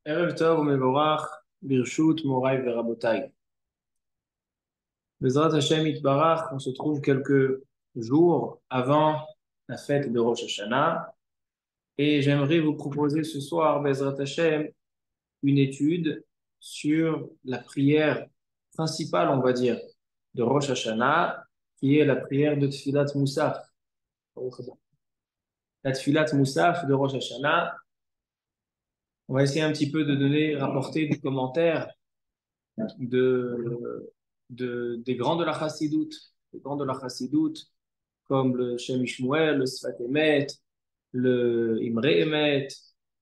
ערב טוב ומבורך ברשות מוריי ורבותיי. Bezrat Hashem Yitbarach, on se trouve quelques jours avant la fête de Rosh Hashanah et j'aimerais vous proposer ce soir, Bezrat Hashem, une étude sur la prière principale, on va dire, de Rosh Hashanah, qui est la prière de Tfilat Moussaf. La Tfilat Moussaf de Rosh Hashanah, on va essayer un petit peu de rapporter des commentaires de, des grands de la Chassidoute, les grands de la Chassidoute, comme le Shem Ishmuel, le Sfat Emet, le Imre Emet,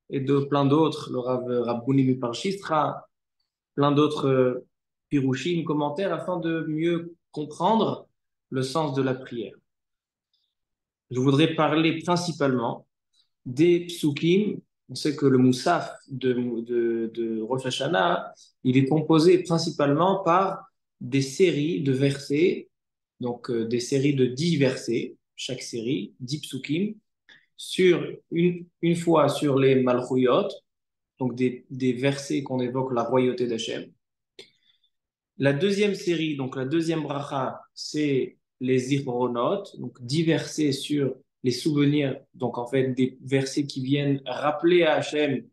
et plein d'autres, le Rabbouni Miparshistra, plein d'autres pirouchim, commentaires, afin de mieux comprendre le sens de la prière. Je voudrais parler principalement des psukim. On sait que le Moussaf de Rosh Hashanah, il est composé principalement par des séries de versets, donc des séries de 10 versets, chaque série, 10 psukim, sur une fois sur les Malchuyot, donc des versets qu'on évoque la royauté d'Hachem. La deuxième série, donc la deuxième bracha, c'est les Zichronot, donc 10 versets sur les souvenirs, donc en fait des versets qui viennent rappeler à Hachem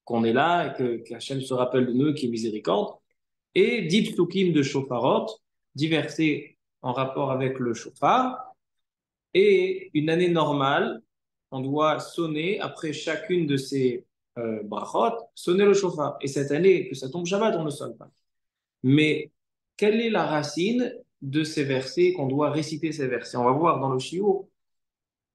qu'on est là et qu'Hachem se rappelle de nous, qui est miséricorde. Et 10 psukim de Shofarot, 10 versets en rapport avec le Shofar. Et une année normale, on doit sonner après chacune de ces brachot, sonner le Shofar. Et cette année, que ça tombe Shabbat, on ne sonne pas. Mais quelle est la racine de ces versets, qu'on doit réciter ces versets? On va voir dans le Shiur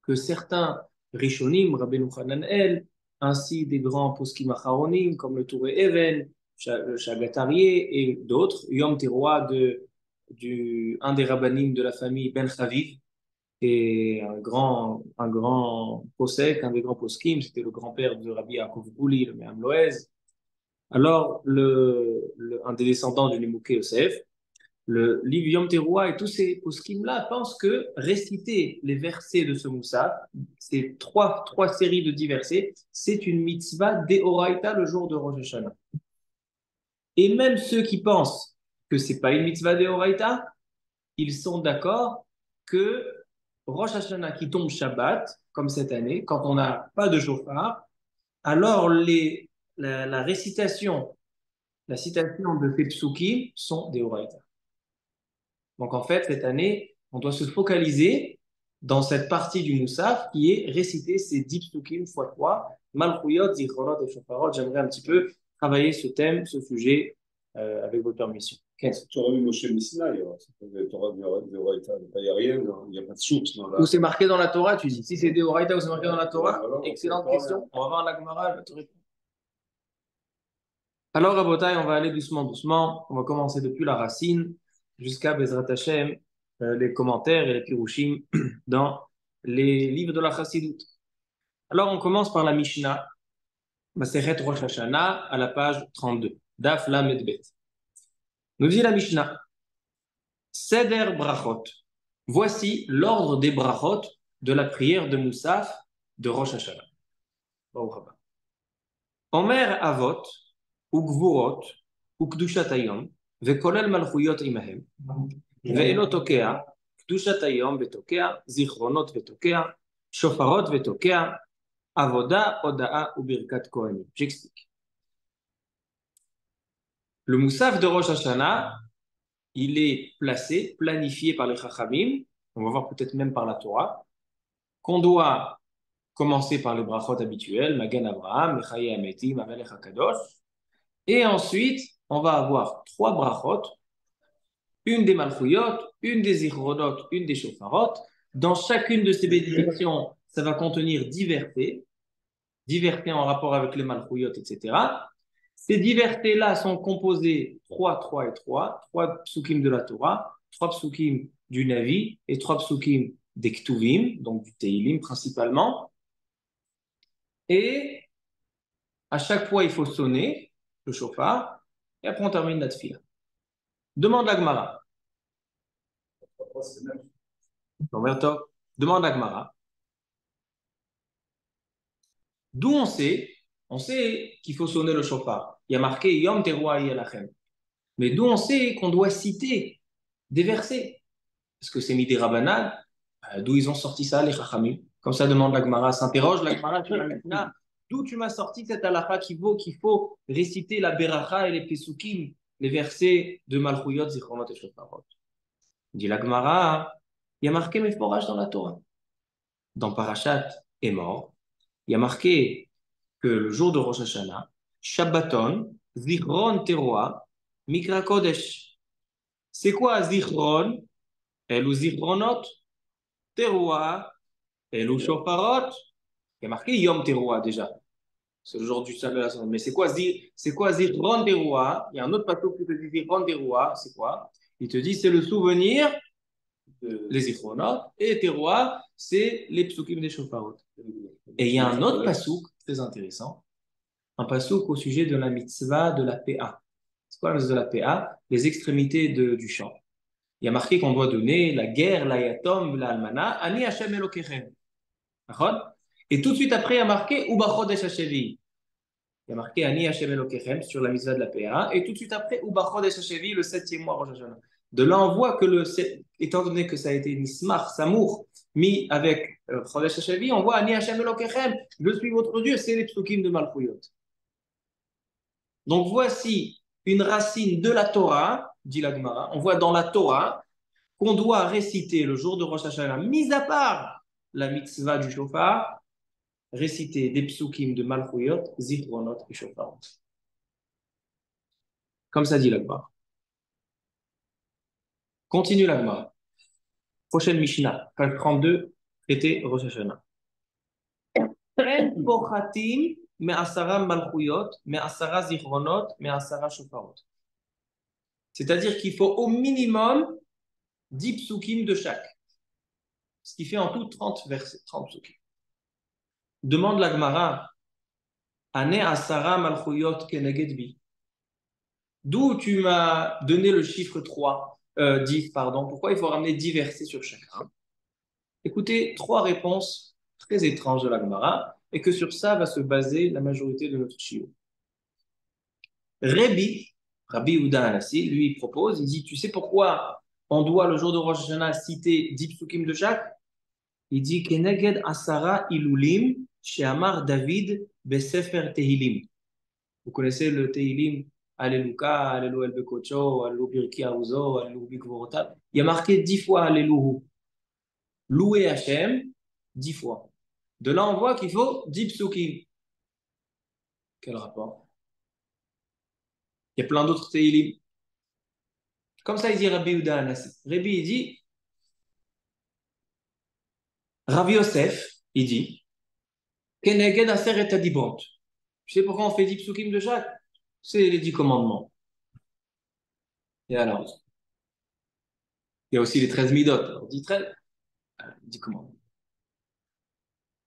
que certains Rishonim, Rabbeinu Hananel, ainsi des grands poskim acharonim comme le Touré Even, le Shagatarié et d'autres, Yom Teruah un des rabbanim de la famille Ben Chaviv, et un grand posek, un des grands poskim, c'était le grand-père de Rabbi Yaakov Gouli, le Me'am Loez. Alors, un des descendants du Nimouké Yosef, le livre Yom Teruah et tous ces poskim-là pensent que réciter les versets de ce Moussaf, ces trois séries de 10 versets, c'est une mitzvah d'Eoraita le jour de Rosh Hashanah. Et même ceux qui pensent que c'est pas une mitzvah d'Eoraita, ils sont d'accord que Rosh Hashanah qui tombe Shabbat, comme cette année, quand on n'a pas de shofar, alors la récitation, la citation de ces psukim sont des Horaïta. Donc en fait, cette année, on doit se focaliser dans cette partie du Moussaf qui est réciter ces 10 psukim fois 3, Malchuyot, Zichronot et Shofarot. J'aimerais un petit peu travailler ce thème, ce sujet, avec votre permission. Okay. Tu aurais vu Moshe Missinaï, tu aurais vu de Horaïta, il n'y a rien, il n'y a pas de soute dans la... Où c'est marqué dans la Torah, tu dis. Si c'est des Horaïta ou c'est marqué dans la Torah, excellente question. On va voir la Gemara, elle va te répondre. Alors, Rabotai, on va aller doucement, doucement. On va commencer depuis la racine jusqu'à Bezrat Hashem, les commentaires et les pirouchim dans les livres de la Chassidoute. Alors, on commence par la Mishnah, Masechet Rosh Hashanah, à la page 32. Daf Lamed Bet. Nous dit la Mishnah, Seder Brachot. Voici l'ordre des brachot de la prière de Moussaf de Rosh Hashanah. Omer Avot, Ugvurot, Ukdushat Hayom, Vekolel Malchuyot Imahem, Ve'elo Tokea, Kdushat Hayom Vetokea, Zichronot Vetokea, Shofarot Vetokea, Avoda, Odaa ou Birkat Kohanim. J'explique. Le Moussaf de Rosh Hashanah, il est placé, planifié par les Chachamim, on va voir peut-être même par la Torah, qu'on doit commencer par les brachot habituels, Magan Abraham, Mechaye Ametim, Amelech HaKadosh, et ensuite, on va avoir 3 brachot, une des Malchuyot, une des Zichronot, une des Shofarot. Dans chacune de ces bénédictions, ça va contenir 10 versets en rapport avec les Malchuyot, etc. Ces 10 versets-là sont composés 3, 3 et 3 psukim de la Torah, 3 psukim du Navi et 3 psukim des Ktuvim, donc du Teilim principalement. Et à chaque fois, il faut sonner le shofar, et après on termine la tefila. Demande la Gemara. Roberto, demande la Gemara. D'où on sait qu'il faut sonner le chauffard. Il y a marqué Yom Teruah Yelachem. Mais d'où on sait qu'on doit citer des versets. Parce que c'est Midi Rabbanan, d'où ils ont sorti ça, les Chachamim. Comme ça demande la Gemara, s'interroge la Gemara sur la Mishnah. D'où tu m'as sorti cette halakha qu'il faut réciter la Beracha et les Pesukim, les versets de Malchuyot, Zichronot et Shofarot. Dit la Gemara, il y a marqué mes forages dans la Torah. Dans Parashat est mort, il y a marqué que le jour de Rosh Hashanah, Shabbaton, Zichron Teroa, Mikra Kodesh. C'est quoi Zichron? Elou Zichronot, Teroa, Elou Shofarot. Il y a marqué Yom Teroa déjà. C'est le jour du salut à la semaine. Mais c'est quoi Zichron Teroa? Il y a un autre patou qui te dit Zichron Teroa. C'est quoi? Il te dit c'est le souvenir les Zichronot et Teroa, c'est les psukim des Shofarot. Et il y a un autre pasouk très intéressant, un pasouk au sujet de la mitzvah de la PA. C'est quoi la mitzvah de la PA? Les extrémités du champ. Il y a marqué qu'on doit donner la guerre, la yatom, la almana, ani Hashem Elokechem. Et tout de suite après, il y a marqué Uba Chodesh Hashevi. Il y a marqué Ani Hashem Elokechem sur la mitzvah de la PA. Et tout de suite après, Uba Chodesh Hashevi, le 7e mois Rosh Hashanah. De là, on voit que étant donné que ça a été Nismar, Samour, mis avec Chodesh Hashevi, on voit Ani Hashem Elokechem, je suis votre Dieu, c'est les psukim de Malchuyot. Donc voici une racine de la Torah, dit la Gemara. On voit dans la Torah qu'on doit réciter le jour de Rosh Hashanah, mis à part la mitzvah du shofar, réciter des psukim de Malchuyot, Zichronot et Shofarot. Comme ça dit la Gemara. Continue la Gemara. Prochaine Mishnah, page 32, traité Rosh Hashanah. En pochatim me'asara Malchuyot, me'asara Zichronot, me'asara Shofarot. C'est-à-dire qu'il faut au minimum 10 psukim de chaque. Ce qui fait en tout 30 versets, 30 psukim. Demande la Gemara, Ane asara malchuyot kenegedbi. D'où tu m'as donné le chiffre 10, pardon. Pourquoi il faut ramener 10 versets sur chacun? Écoutez, 3 réponses très étranges de la Gemara, et que sur ça va se baser la majorité de notre shiur. Rabbi Yehuda Hanassi, lui, il propose, il dit, tu sais pourquoi on doit le jour de Rosh Hashanah citer 10 psukim de chaque? Il dit Keneged Asara Ilulim Sheamar David Besefer Tehilim. Vous connaissez le Tehilim Alléluia, Alléluia El Bekocho, Alléluia Birki Aouzo, Alléluia Bikvorotab. Il y a marqué 10 fois Alléluia. Louer Hachem 10 fois. De là, on voit qu'il faut 10 psukim. Quel rapport? Il y a plein d'autres Tehilim. Comme ça, il dit Rabbi Yehuda Hanassi. Rabbi, il dit Rabbi Yosef, il dit Keneged Aseret Adibot. Tu sais pourquoi on fait 10 psukim de chaque? C'est les 10 commandements. Et alors, il y a aussi les 13 midot. Alors, 10 commandements.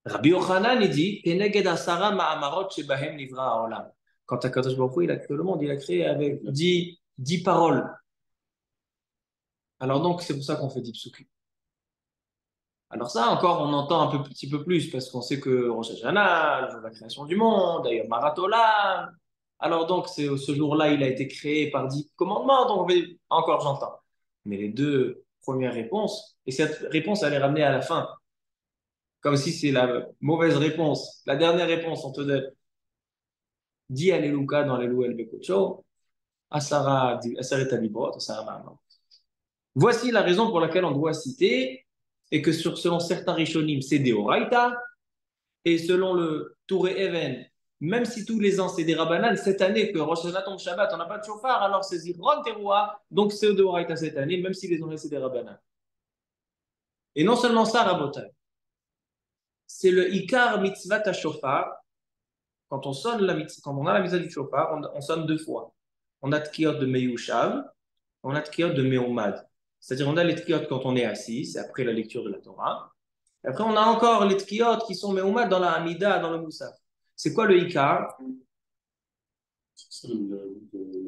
Rabbi Yochanan, il dit Keneged Asara Ma'amarot Shebahem Nivra Haolam. Quand Akadosh Baruch Hu, il a créé le monde, il a créé avec 10 paroles. Alors donc, c'est pour ça qu'on fait 10 psukim. Alors ça, encore, on entend petit peu plus, parce qu'on sait que Rosh Hashanah, le jour de la création du monde, d'ailleurs, Maratolam. Alors donc, ce jour-là, il a été créé par 10 commandements, donc encore j'entends. Mais les 2 premières réponses, et cette réponse, elle est ramenée à la fin, comme si c'est la mauvaise réponse. La dernière réponse, on te donne 10 Alléluia dans Alléluia El Bekocho, Asara Talibot, Asara Ma'amot. Voici la raison pour laquelle on doit citer, et que selon certains Rishonim, c'est des Oraita, et selon le Touré Even, même si tous les ans c'est des Rabbanan, cette année que Rosh Hashanah tombe Shabbat, on n'a pas de chauffard, alors c'est Zichron Teroua, donc c'est de Oraita cette année, même si les ans c'est des Rabbanan. Et non seulement ça, Rabotai, c'est le Ikar Mitzvah Shofar. Quand on sonne quand on a la mitzvah du chauffard, on sonne 2 fois. On a Tkiot de Meyushav, on a Tkiot de Meumad. C'est-à-dire on a les Tkiot quand on est assis, c'est après la lecture de la Torah. Et après on a encore les Tkiot qui sont Meumad dans la Hamida, dans le Moussaf. C'est quoi le Ikar?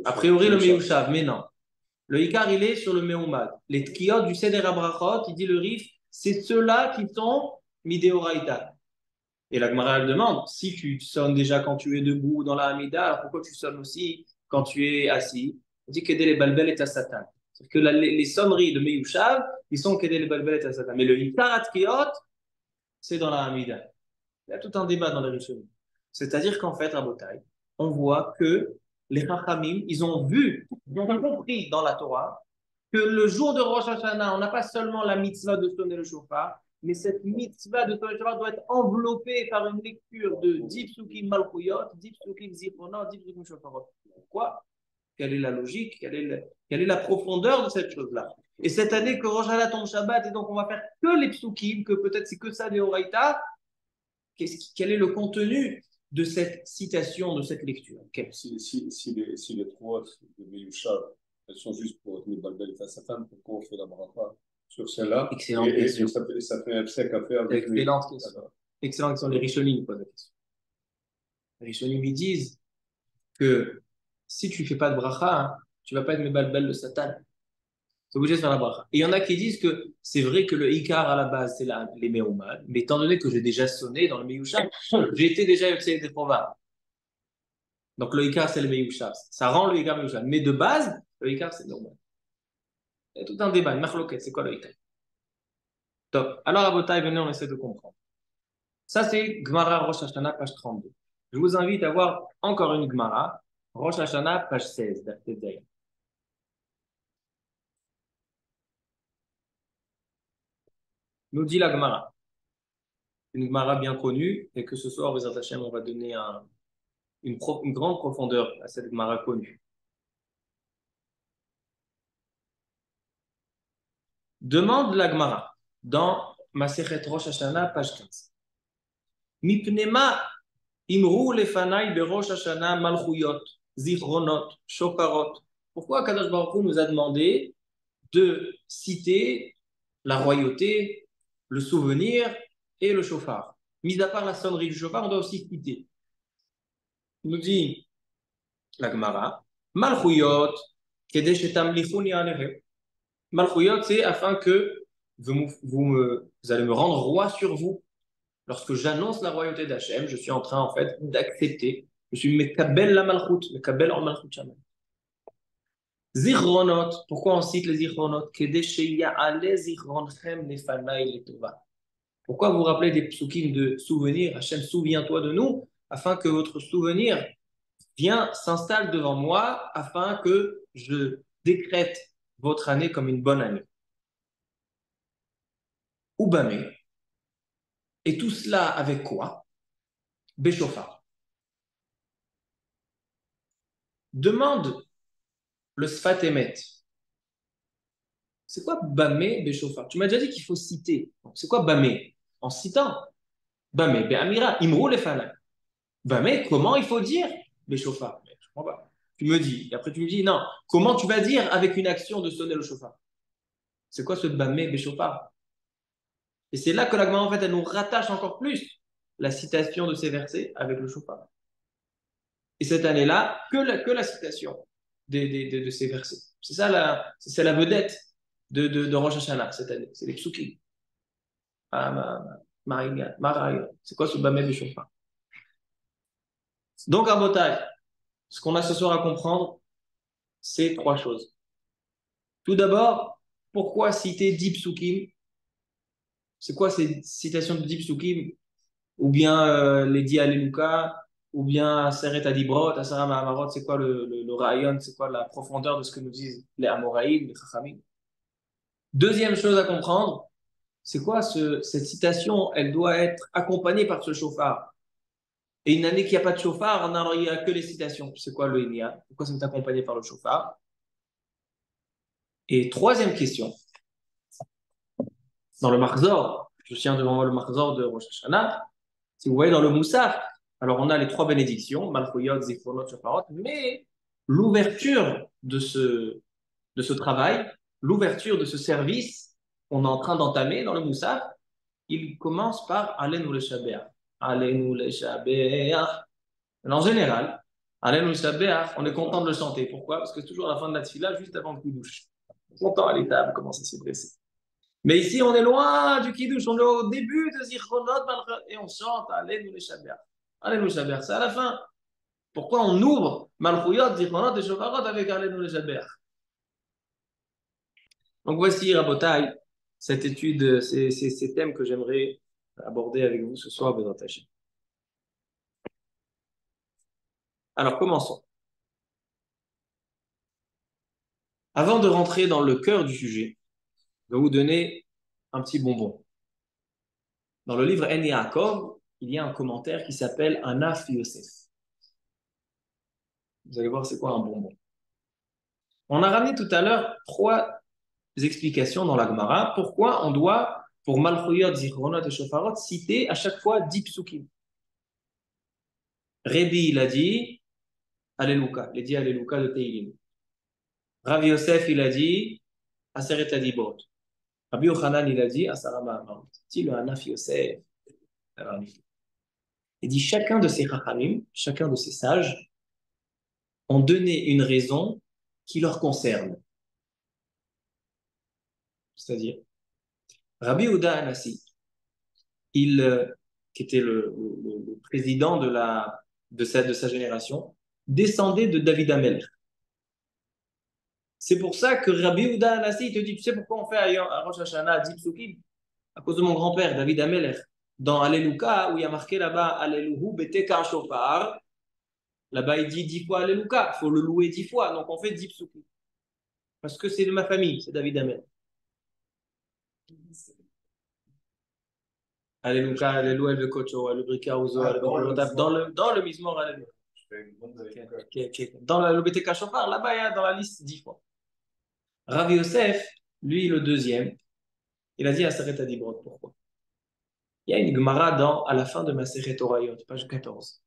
A priori le Meyushav, mais non. Le Ikar il est sur le Meumad. Les Tkiot du Seder Abrachot, il dit le Rif, c'est ceux-là qui sont Mideoraita. Et la Gemara, elle demande, si tu sonnes déjà quand tu es debout dans la Hamida, alors pourquoi tu sonnes aussi quand tu es assis? On dit qu'aider les balbel est à Satan. C'est-à-dire que les sonneries de Meyushav, ils sont qu'aider les balbel est à Satan. Mais le Hikarat Kiot, c'est dans la Hamida. Il y a tout un débat dans les Rishonim. C'est-à-dire qu'en fait, à Botaï, on voit que les Chachamim, ils ont vu, ils ont compris dans la Torah, que le jour de Rosh Hashanah, on n'a pas seulement la mitzvah de sonner le shofar, mais cette mitzvah de sonner le shofar doit être enveloppée par une lecture de Dipsukim Malchuyot, Dipsukim Zichronot, Dipsukim Shofarot. Pourquoi? Quelle est la logique? Quelle est la profondeur de cette chose-là? Et cette année que Rosh Hashanah tombe Shabbat, et donc on va faire que les psukim, que peut-être c'est que ça des Horaïta, quel est le contenu de cette citation, de cette lecture? Si les trois de Meyushav, elles sont juste pour tenir Balbel et sa femme, pourquoi on fait la bracha sur celle-là? Excellente question. Ça fait un sec à faire avec lui. Excellente question. Excellente question. Les Rishonim posent la question. Les Rishonim, ils disent que si tu ne fais pas de bracha, hein, tu ne vas pas être Mebalbel de Satan. Tu es obligé de faire la bracha. Et il y en a qui disent que c'est vrai que le Ikar à la base, c'est les Meumad, mais étant donné que j'ai déjà sonné dans le Meyushav, j'ai été déjà Yotzei des Provables. Donc le Ikar, c'est le Meyushav. Ça rend le Ikar Meyushav. Mais de base, le Ikar, c'est Meumad. Il y a tout un débat. Une marloquette, c'est quoi le Ikar? Top. Alors, à Botaï, venez, on essaie de comprendre. Ça, c'est Gemara Rosh Hashanah, page 32. Je vous invite à voir encore une Gemara, Rosh Hashanah, page 16, d'Artézaï. Nous dit la Gemara, une Gemara bien connue, et que ce soir, Bezat Hashem, on va donner une grande profondeur à cette Gemara connue. Demande la Gemara dans Masechet Rosh Hashanah, page 15. Mipnema imru lefanai be Rosh Hashanah malchuyot, zichronot, shofarot. Pourquoi Kadosh Baruch Hu nous a demandé de citer la royauté, le souvenir et le chauffard? Mis à part la sonnerie du chauffard, on doit aussi citer. Il nous dit la Gemara, Malchuyot, Malchuyot, c'est afin que vous allez me rendre roi sur vous. Lorsque j'annonce la royauté d'Hachem, je suis en train en fait d'accepter. Je suis mekabel la malchut, mekabel en malchut shaman. Zichronot, pourquoi on cite les zichronot? Pourquoi vous rappelez des psukim de souvenirs? Hachem, souviens-toi de nous, afin que votre souvenir s'installe devant moi, afin que je décrète votre année comme une bonne année. Oubamé. Et tout cela avec quoi? Béchofar. Demande le Sfat Emet. C'est quoi Bamé Béchofar? Tu m'as déjà dit qu'il faut citer. C'est quoi Bamé? En citant. Bamé, Be'amira, Imrou Lefana. Bamé, comment il faut dire Béchofar? Je comprends pas. Tu me dis, et après tu me dis, non, comment tu vas dire avec une action de sonner le chauffard? C'est quoi ce Bamé Béchofar? Et c'est là que la Gemara, en fait, elle nous rattache encore plus la citation de ces versets avec le chauffard. Et cette année-là, que la citation de ces versets. C'est la vedette de Rosh Hashanah cette année. C'est les psukim. C'est quoi ce Bamé Béchofar? Donc, à Botaï, ce qu'on a ce soir à comprendre, c'est trois choses. Tout d'abord, pourquoi citer 10 psukim? C'est quoi ces citations de 10 psukim? Ou bien les 10 Alléluia, ou bien Seret Adibrot, Asara Mahamarot, c'est quoi le rayon, c'est quoi la profondeur de ce que nous disent les Amoraïm, les Chachamim? Deuxième chose à comprendre, c'est quoi cette citation? Elle doit être accompagnée par ce chauffard. Et une année qu'il n'y a pas de chauffard, alors il n'y a que les citations. C'est quoi le Enya? Pourquoi ça est accompagné par le chauffard? Et troisième question, dans le Marzor, je tiens devant moi le Marzor de Rosh Hashanah, si vous voyez dans le Moussaf, alors on a les trois bénédictions, Malchouyot, Zichronot, Shofarot, mais l'ouverture de ce travail, l'ouverture de ce service qu'on est en train d'entamer dans le Moussaf, il commence par Alenu le Shabeach. Alenu le Shabeach. En général, Alenu le Shabeach, on est content de le chanter. Pourquoi? Parce que c'est toujours à la fin de la tefila, juste avant le coup douche. Content à l'étable, comment ça s'est pressé. Mais ici, on est loin du Kiddush, on est au début de Zichronot, et on chante Allélu les Shaber. Allélu Shaber, c'est à la fin. Pourquoi on ouvre Malchuyot, Zichronot et Shofarot avec Allélu les Shaber? Donc voici, Rabotai, cette étude, ces thèmes que j'aimerais aborder avec vous ce soir, Bézat Hashem. Alors commençons. Avant de rentrer dans le cœur du sujet, je vais vous donner un petit bonbon. Dans le livre En Yaakov, il y a un commentaire qui s'appelle Anaf Yosef. Vous allez voir c'est quoi un bonbon. On a ramené tout à l'heure 3 explications dans la Gemara. Pourquoi on doit, pour Malchuyot, Zichronot et Shofarot, citer à chaque fois 10 psukim. Rébi, il a dit Alléluia, il a dit Alléluia de Teilim. Rav Yosef, il a dit Aseret Adibot. Rabbi Yochanan, il a dit Asara Ma'amot. Dit le Anaf Yosef. Il dit chacun de ces Chachamim, chacun de ces sages, ont donné une raison qui leur concerne. C'est-à-dire, Rabbi Yehuda Anassi, qui était le président de sa génération, descendait de David Amelech. C'est pour ça que Rabbi Yehuda Anassi, il te dit, tu sais pourquoi on fait à Rosh Hashanah 10 psukim? À cause de mon grand-père, David Amelech. Dans Alléluia, où il y a marqué là-bas, Alléluhu beteka shofar, là-bas il dit 10 fois Alléluia, il faut le louer 10 fois, donc on fait 10 psukim. Parce que c'est de ma famille, c'est David Amelech. Alléluia, Alléluia, le Kocho, le Brikaouzo, dans le Mizmor, Alléluia. Dans le BTK Shofar, là-bas, il y a dans la liste 10 fois. Rav Yosef, lui, le deuxième, il a dit à Aseret Adibrot. Pourquoi? Il y a une Gemara à la fin de Maseret Orayot, page 14.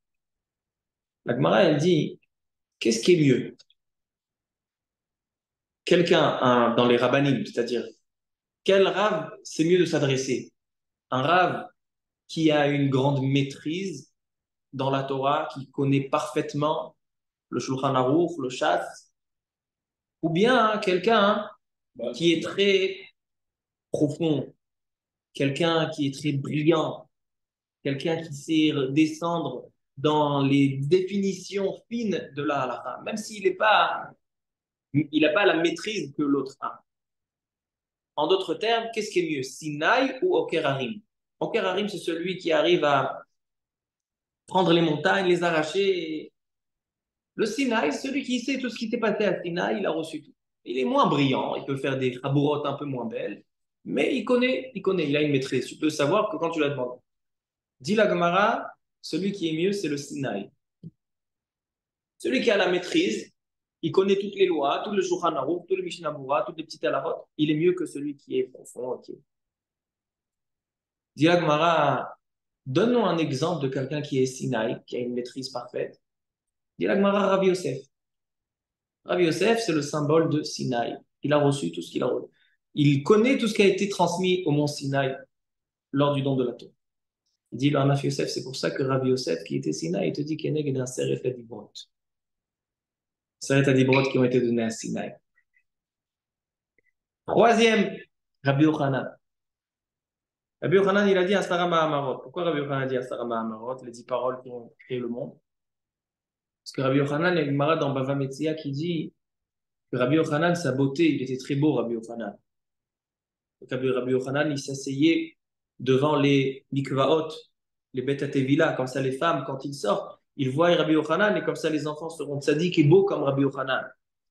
La Gemara, elle dit, qu'est-ce qui est mieux? Quelqu'un dans les rabbanim, c'est-à-dire, quel Rav c'est mieux de s'adresser? Un Rav qui a une grande maîtrise dans la Torah, qui connaît parfaitement le Shulchan Aruch, le Shatz, ou bien quelqu'un qui est très profond, quelqu'un qui est très brillant, quelqu'un qui sait descendre dans les définitions fines de la halakha, même s'il n'a pas la maîtrise que l'autre a. En d'autres termes, qu'est-ce qui est mieux, Sinaï ou Oker Harim? Oker Harim, c'est celui qui arrive à prendre les montagnes, les arracher. Le Sinaï, celui qui sait tout ce qui s'est passé à Sinaï, il a reçu tout. Il est moins brillant, il peut faire des rabourottes un peu moins belles, mais il a une maîtrise. Tu peux savoir que quand tu la demandes. Dit la Gemara, celui qui est mieux, c'est le Sinaï. Celui qui a la maîtrise, il connaît toutes les lois, tout le Shulchan Aruch, tout le Mishnah Berurah, toutes les petites halachot, il est mieux que celui qui est profond. Okay. Dit la Gemara, donne-nous un exemple de quelqu'un qui est Sinaï, qui a une maîtrise parfaite. Dit la Gemara, Rabbi Yosef. Rabbi Yosef, c'est le symbole de Sinaï. Il a reçu tout ce qu'il a reçu. Il connaît tout ce qui a été transmis au mont Sinaï lors du don de la Torah. Il dit, le Hanaf Yosef, c'est pour ça que Rabbi Yosef, qui était Sinaï, il te dit qu'il y a un Seret Adibrot. Seret Adibrot qui ont été donnés à Sinaï. Troisième, Rabbi Yochanan. Rabbi Yochanan, il a dit Asara Ma'amarot. Pourquoi Rabbi Yochanan a dit Asara Ma'amarot, les 10 paroles qui ont créé le monde? Parce que Rabbi Yochanan, il y a une Gemara dans Bava Metzia qui dit que Rabbi Yochanan, sa beauté, il était très beau, Rabbi Yochanan. Rabbi Yochanan, il s'asseyait devant les mikvaot, les bêtes tevila, comme ça les femmes, quand ils sortent, ils voient Rabbi Yochanan et comme ça les enfants seront tzaddik et beaux comme Rabbi Yochanan.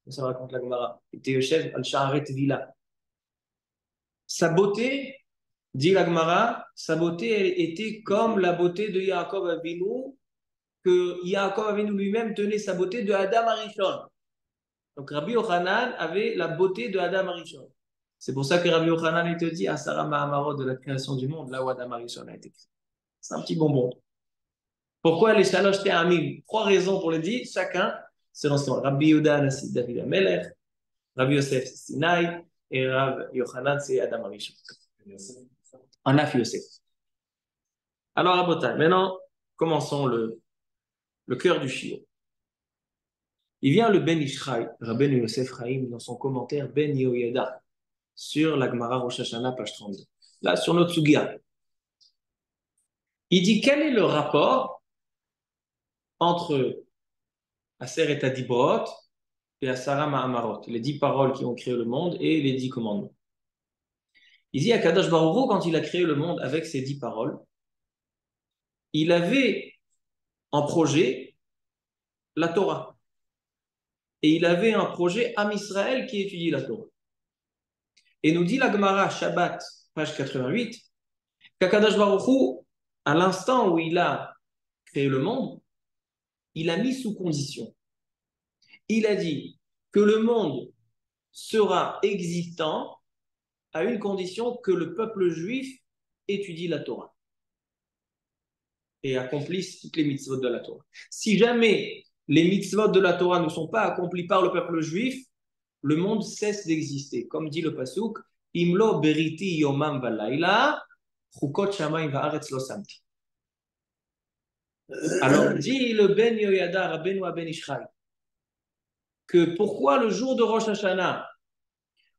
Ça raconte la Gemara. Il était chef al-Sha'aret Vila. Sa beauté, dit la Gemara, sa beauté elle était comme la beauté de Yaakov Avinu, que Yaakov Avinu lui-même tenait sa beauté de Adam Arishon. Donc Rabbi Yochanan avait la beauté de Adam Arishon. C'est pour ça que Rabbi Yochanan il te dit Asara Ma'amarot de la création du monde, là où Adam Arishon a été créé. C'est un petit bonbon. Pourquoi les Shalosh Te'amim? 3 raisons pour le dire, chacun selon son Rabbi Yehuda Anassi David Amelech, Rabbi Yosef c'est Sinaï et Rabbi Yochanan c'est Adam Arishon. Anaf Yosef. Alors Rabotai, maintenant commençons le cœur du shiur. Il vient le Ben Ishraï, Rabbeinu Yosef Chaim, dans son commentaire Ben Yehoyada sur la Gemara Rosh Hashanah, page 32. Là, sur notre Sugia. Il dit quel est le rapport entre Aser et Adibrot et Asara Ma'amarot, les 10 paroles qui ont créé le monde et les 10 commandements. Il dit à Kadosh Baruch Hu, quand il a créé le monde avec ces 10 paroles, il avait en projet la Torah. Et il avait un projet Am Israël qui étudie la Torah. Et nous dit la Gemara Shabbat, page 88, qu'Akadosh Baruch Hu, à l'instant où il a créé le monde, il a mis sous condition. Il a dit que le monde sera existant à une condition que le peuple juif étudie la Torah et accomplisse toutes les mitzvot de la Torah. Si jamais les mitzvot de la Torah ne sont pas accomplis par le peuple juif, le monde cesse d'exister. Comme dit le pasuk, Imlo beriti yomam valayla, chukot shamayim va'aretz lo samti. Alors dit le Ben Yoyada Rabbeinu Ben Ishraï que pourquoi le jour de Rosh Hashanah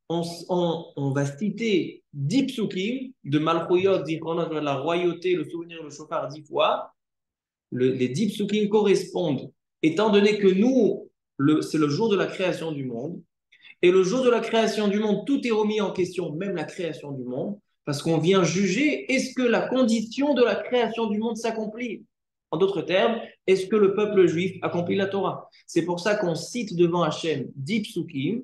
on va citer 10 psukim de Malchuyot, de la royauté, le souvenir, le shofar 10 fois. Les 10 psukim correspondent, étant donné que nous, c'est le jour de la création du monde. Et le jour de la création du monde, tout est remis en question, même la création du monde, parce qu'on vient juger, est-ce que la condition de la création du monde s'accomplit? En d'autres termes, est-ce que le peuple juif accomplit la Torah? C'est pour ça qu'on cite devant Hachem 10 psukim,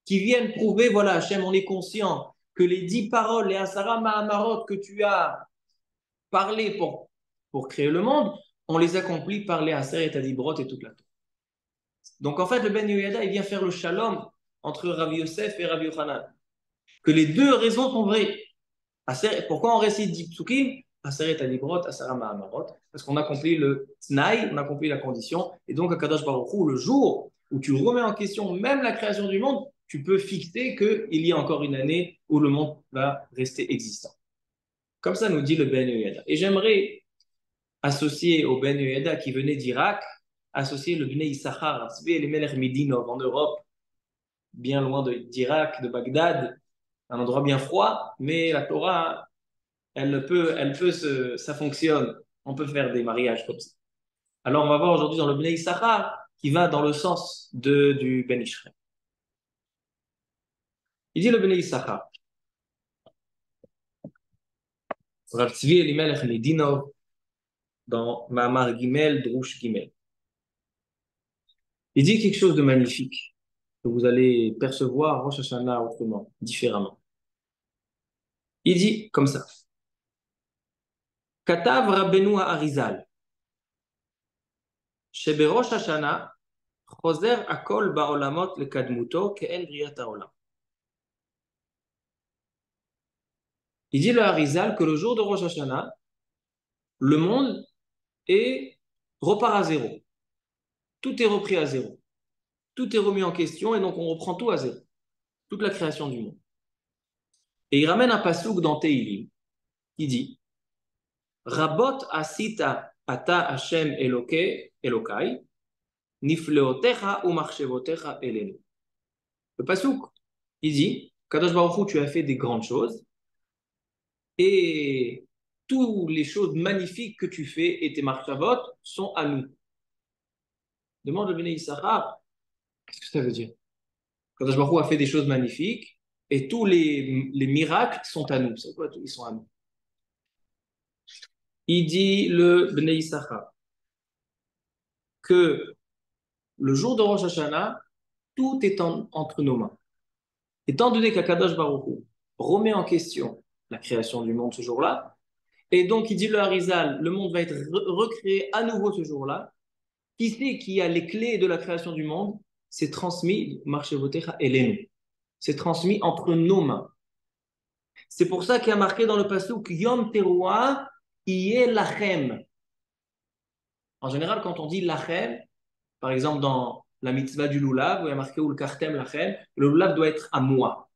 qui viennent prouver, voilà, Hachem, on est conscient que les 10 paroles, les Asara Mahamarot que tu as parlé pour créer le monde, on les accomplit par les Aser et Tadibrot et toute la Torah. Donc en fait, le Ben Yoyada, il vient faire le shalom entre Rabbi Yosef et Rabbi Yochanan. Que les deux raisons sont vraies. Pourquoi on récite 10 psukim? Aser et Tadibrot, Asara Mahamarot. Parce qu'on accomplit le Tnaï, on accomplit la condition. Et donc, à Kadosh Baruch Hu, le jour où tu remets en question même la création du monde, tu peux fixer qu'il y a encore une année où le monde va rester existant. Comme ça nous dit le Ben Yoyada. Et j'aimerais associer au Ben Yoyada qui venait d'Irak, associer le Bnei Issachar, les Melech Midinov en Europe, bien loin d'Irak, de Bagdad, un endroit bien froid, mais la Torah, ça fonctionne. On peut faire des mariages comme ça. Alors on va voir aujourd'hui dans le Bnei Issachar qui va dans le sens du Ben Ishraï. Il dit le Bnei Issachar. Rav Tzvi Elimelech Medinov dans Ma'amar Gimel, Drush Gimel. Il dit quelque chose de magnifique que vous allez percevoir Rosh Hashanah autrement, différemment. Il dit comme ça. Katav Rabbeinu Arizal. Sheberosh Hashanah Choser Akol Ba'olamot Lekadmuto Ke'en Briat Ha'olam. Il dit le Harizal que le jour de Rosh Hashanah, le monde repart à zéro. Tout est repris à zéro. Tout est remis en question et donc on reprend tout à zéro. Toute la création du monde. Et il ramène un pasouk dans Tehilim qui dit Rabot asita ata Hashem Elokai nifleotecha ou marchevotecha elenu. Le pasouk, il dit Kadosh Baruch Hu, tu as fait des grandes choses et toutes les choses magnifiques que tu fais et tes marchavot sont à nous. Demande le Bnei Issachar, qu'est-ce que ça veut dire? Kadosh Baruch Hu a fait des choses magnifiques et tous les miracles sont à nous. C'est quoi? Ils sont à nous. Il dit le Bnei Issachar que le jour de Rosh Hashanah, tout est entre nos mains. Étant donné qu'Akadosh Baruch Hu remet en question la création du monde ce jour-là, et donc il dit le Harizal, le monde va être recréé à nouveau ce jour-là, qui sait qui a les clés de la création du monde? C'est transmis, Marchevotecha Elenu. C'est transmis entre nos mains. C'est pour ça qu'il y a marqué dans le pasuk Yom Teruah Iye Lachem. En général, quand on dit Lachem, par exemple dans la mitzvah du Lulav, où il y a marqué Ulkartem Lachem, le Lulav doit être à moi.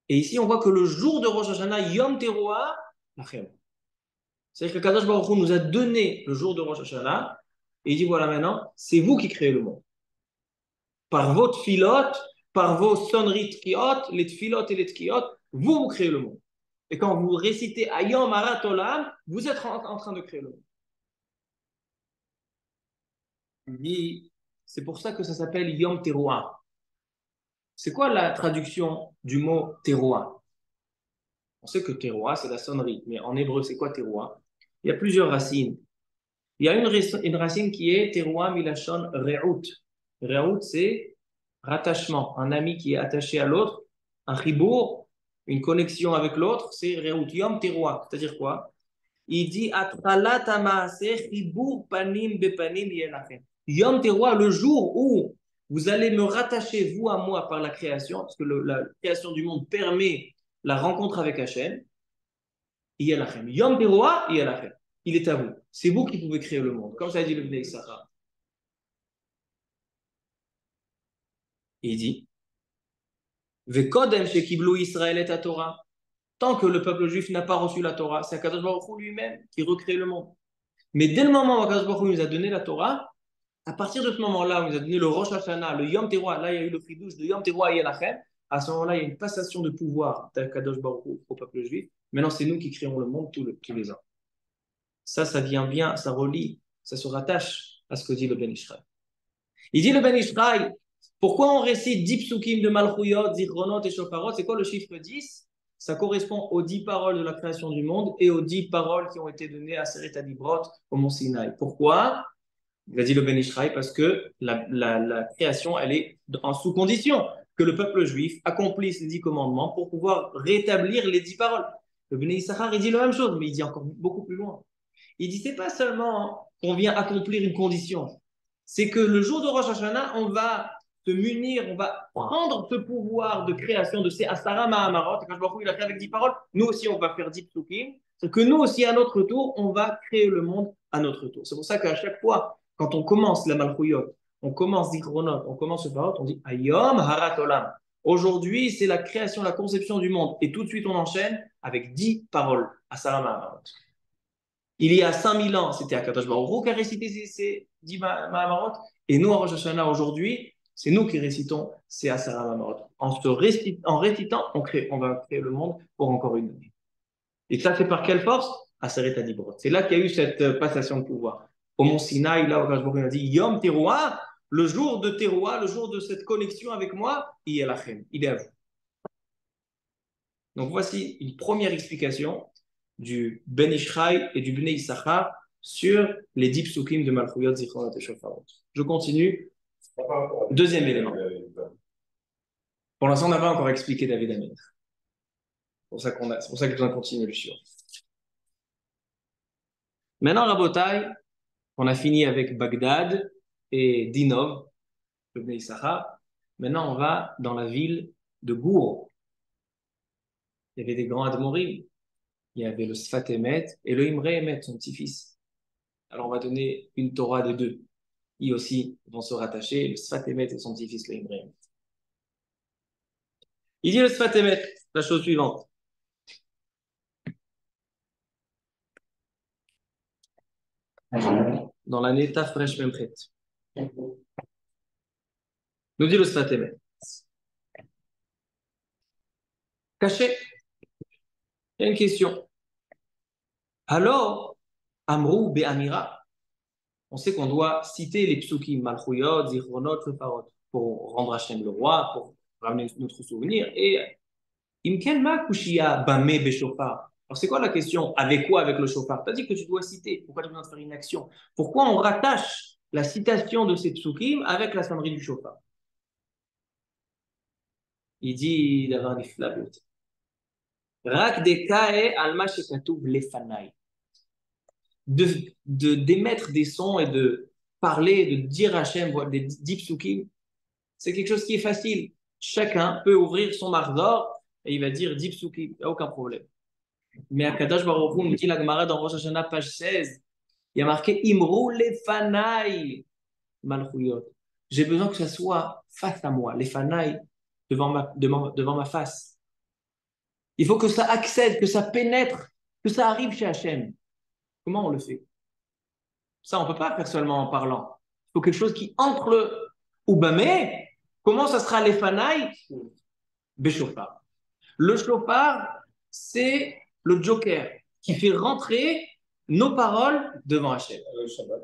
Et ici, on voit que le jour de Rosh Hashanah, Yom Teruah Lachem. C'est-à-dire que Kadosh Baruch Hu nous a donné le jour de Rosh Hashanah et il dit voilà maintenant, c'est vous qui créez le monde. Par votre filote, par vos sonneries tkiot, les tfilot et les tkiot, vous créez le monde. Et quand vous récitez Ayom Harat Olam, vous êtes en train de créer le monde. Il dit, c'est pour ça que ça s'appelle Yom Teruah. C'est quoi la traduction du mot Teruah? On sait que Teruah, c'est la sonnerie, mais en hébreu, c'est quoi Teruah? Il y a plusieurs racines. Il y a une racine qui est Teruah Milachon Re'ut. Re'ut, c'est rattachement. Un ami qui est attaché à l'autre, un chibour, une connexion avec l'autre, c'est Re'ut. Yom Teruah, c'est-à-dire quoi? Il dit Atralat Amaaseh Chibour Panim Bepanim Yelachem. Yom Teruah, le jour où vous allez me rattacher, vous à moi, par la création, parce que la création du monde permet la rencontre avec Hachem, Yelachem. Yom Teruah, Yelachem. Il est à vous. C'est vous qui pouvez créer le monde. Comme ça dit le Bnei Issachar. Il dit Vekodem Shekiblu Israël et Torah. Tant que le peuple juif n'a pas reçu la Torah, c'est Akadosh Baruch Hu lui-même qui recrée le monde. Mais dès le moment où Akadosh Baruch Hu nous a donné la Torah, à partir de ce moment-là, où il nous a donné le Rosh Hashanah, le Yom Teruah, là il y a eu le fridouche de Yom Teruah et Yelachem, à ce moment-là, il y a une passation de pouvoir d'Akadosh Baruch Hu au peuple juif. Maintenant, c'est nous qui créons le monde tous les ans. Ça vient bien, ça relie, ça se rattache à ce que dit le Ben Ishraï. Il dit le Ben Ishraï, pourquoi on récite 10 psukim de Malchuyot, Zichronot et Shofarot? C'est quoi le chiffre 10? Ça correspond aux 10 paroles de la création du monde et aux 10 paroles qui ont été données à Seret Adibrot au Mont Sinaï. Pourquoi? Il a dit le Ben Ishraï parce que la création, elle est en sous-condition que le peuple juif accomplisse les 10 commandements pour pouvoir rétablir les 10 paroles. Le Ben Issachar, il dit la même chose, mais il dit encore beaucoup plus loin. Il dit, c'est pas seulement qu'on vient accomplir une condition, c'est que le jour de Rosh Hashanah, on va se munir, on va prendre ce pouvoir de création de ces Asara Mahamarot. Quand je vois il a fait avec 10 paroles, nous aussi on va faire 10 psukim. C'est que nous aussi à notre tour, on va créer le monde à notre tour. C'est pour ça qu'à chaque fois, quand on commence la Malchuyot, on commence Zichronot, on commence le Parot, on dit Ayom Harat Olam. Aujourd'hui, c'est la création, la conception du monde. Et tout de suite, on enchaîne avec 10 paroles. Asara Mahamarot. Il y a 5000 ans, c'était Akadosh Baruch Hu qui a récité ces 10 Mahamarot. Et nous, en Rosh Hashanah, aujourd'hui, c'est nous qui récitons ces Asara Mahamarot. En récitant, on va créer le monde pour encore une année. Et ça, c'est par quelle force? Aseret Adibrot. C'est là qu'il y a eu cette passation de pouvoir. Au Mont Sinaï, là où Akadosh Baruch Hu a dit Yom Teruah, le jour de Teruah, le jour de cette connexion avec moi, il est à vous. Donc voici une première explication du Ben Ishraï et du Bnei Issachar sur les 10 psukim de Malchuyot, Zichronot et Shofarot. Je continue. Deuxième élément. Pour l'instant, on n'a pas encore expliqué David Amelech. C'est pour ça que je dois continuer le sur. Maintenant, Rabotai, on a fini avec Bagdad et Dinov, le Bnei Issachar. Maintenant, on va dans la ville de Gour. Il y avait des grands Admorim. Il y avait le Sfat Emet et le Imre Emet, son petit-fils. Alors, on va donner une Torah des deux. Ils aussi vont se rattacher, le Sfat Emet et son petit-fils, le Imre Emet. Il dit le Sfat Emet, la chose suivante. Dans l'année Tafresh Memchet. Nous dit le Sfat Emet. Caché. Il y a une question. Alors, Amrou Be'amira. On sait qu'on doit citer les psukim, Malchuyot, Zichronot, Shofarot, pour rendre Hachem le roi, pour ramener notre souvenir. Et Imken ma kushia bame beshofar. Alors c'est quoi la question? Avec quoi avec le shofar? Tu as dit que tu dois citer. Pourquoi tu as besoin de faire une action? Pourquoi on rattache la citation de ces psukim avec la sonnerie du shofar? Il dit d'avoir des flables. Rak dekae alma shekatuv lefanai. D'émettre des sons et de parler, de dire Hachem, des 10 psukim, c'est quelque chose qui est facile. Chacun peut ouvrir son mardor et il va dire 10 psukim, il n'y a aucun problème. Mais à Kadosh Baruch Hu, nous dit la Gemara dans Rosh Hashanah, page 16, il y a marqué Imru lefanai malchuyot. J'ai besoin que ça soit face à moi, lefanai, devant ma face. Il faut que ça accède, que ça pénètre, que ça arrive chez Hachem. Comment on le fait? Ça, on ne peut pas faire seulement en parlant. Il faut quelque chose qui entre Oubamé, Comment ça sera les fanailles? Béchofar. Le chauffard, c'est le joker qui fait rentrer nos paroles devant Hachem. Le Shabbat.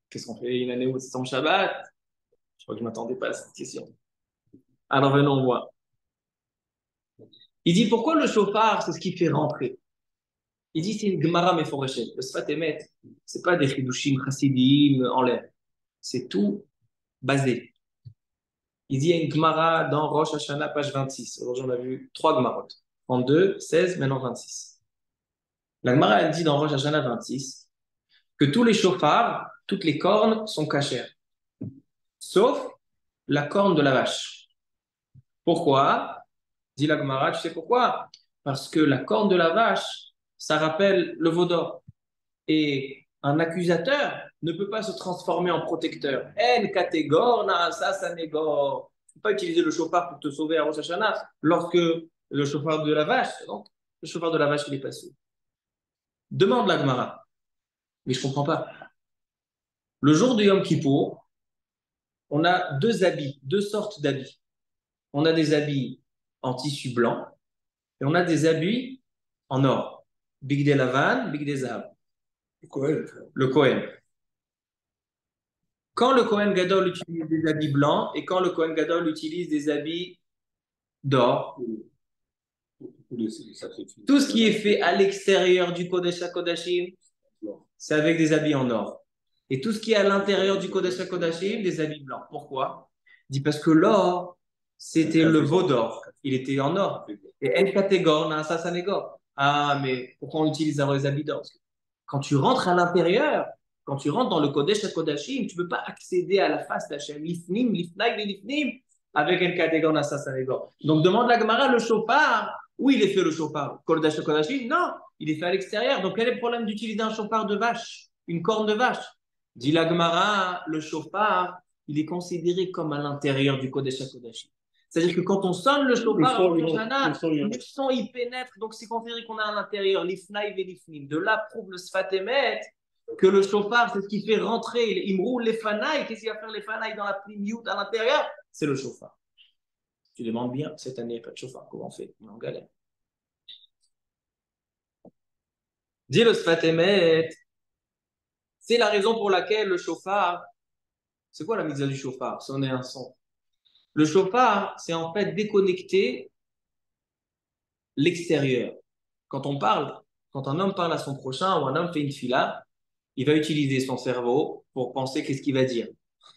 Qu'est-ce qu'on fait une année où c'est son Shabbat? Je crois que je ne m'attendais pas à cette question. Alors venons voir. Il dit pourquoi le chauffard, c'est ce qui fait rentrer? Il dit c'est une Gemara Meforeshet. Le Sfat Emet, ce n'est pas des Chidushim Chassidim en l'air. C'est tout basé. Il dit il y a une Gemara dans Rosh Hashanah, page 26. Aujourd'hui, on a vu 3 Gemarot. 32, 16, maintenant 26. La Gemara, elle dit dans Rosh Hashanah 26 que tous les chauffards, toutes les cornes sont cachères, sauf la corne de la vache. Pourquoi? Dit la Gemara, tu sais pourquoi? Parce que la corne de la vache, ça rappelle le veau d'or. Et un accusateur ne peut pas se transformer en protecteur. En catégore, na ça, ça négore. Tu ne peux pas utiliser le chauffard pour te sauver à Rosh Hashanah lorsque le chauffard de la vache, donc le chauffard de la vache, il est passé. Demande la Gemara. Mais je ne comprends pas. Le jour de Yom Kippour, on a 2 habits, 2 sortes d'habits. On a des habits en tissu blanc et on a des habits en or. Bigdei Lavan, Bigdei Zahav. Le Kohen. Quand le Kohen Gadol utilise des habits blancs et quand le Kohen Gadol utilise des habits d'or, tout ce qui est fait à l'extérieur du Kodesh HaKodashim, c'est avec des habits en or. Et tout ce qui est à l'intérieur du Kodesh HaKodashim, des habits blancs. Pourquoi? Il dit parce que l'or, c'était le veau d'or. Il était en or. Et El Katégor, ça, ça négore. Ah, mais pourquoi on utilise alors les habits d'or? Quand tu rentres à l'intérieur, quand tu rentres dans le Kodesh HaKodashim, tu ne peux pas accéder à la face d'Hachem. Lifnim, lifnaï, lifnim, avec El Katégor, ça, ça négore. Donc demande la Gemara, le chauffard, où il est fait le chauffard? Kodesh HaKodashim? Non, il est fait à l'extérieur. Donc quel est le problème d'utiliser un chauffard de vache? Une corne de vache? Dit la Gemara, le chauffard, il est considéré comme à l'intérieur du Kodesh HaKodashim. C'est-à-dire que quand on sonne le chauffard, le son il pénètre, donc c'est considéré qu'on est à l'intérieur, l'ifnaï et l'ifnim. De là prouve le Sfat Emet que le chauffard, c'est ce qui fait rentrer, il me roule les fanailles. Qu'est-ce qu'il va faire les fanailles dans la plimiout à l'intérieur? C'est le chauffard. Tu demandes bien, cette année, il n'y a pas de chauffard, comment on fait? On est en galère. Dit le Sfat Emet, c'est la raison pour laquelle le chauffard, c'est quoi la mitzvah du chauffard? Sonner un son. Le chauffard, c'est en fait déconnecter l'extérieur. Quand on parle, quand un homme parle à son prochain ou un homme fait une fila, il va utiliser son cerveau pour penser qu'est-ce qu'il va dire.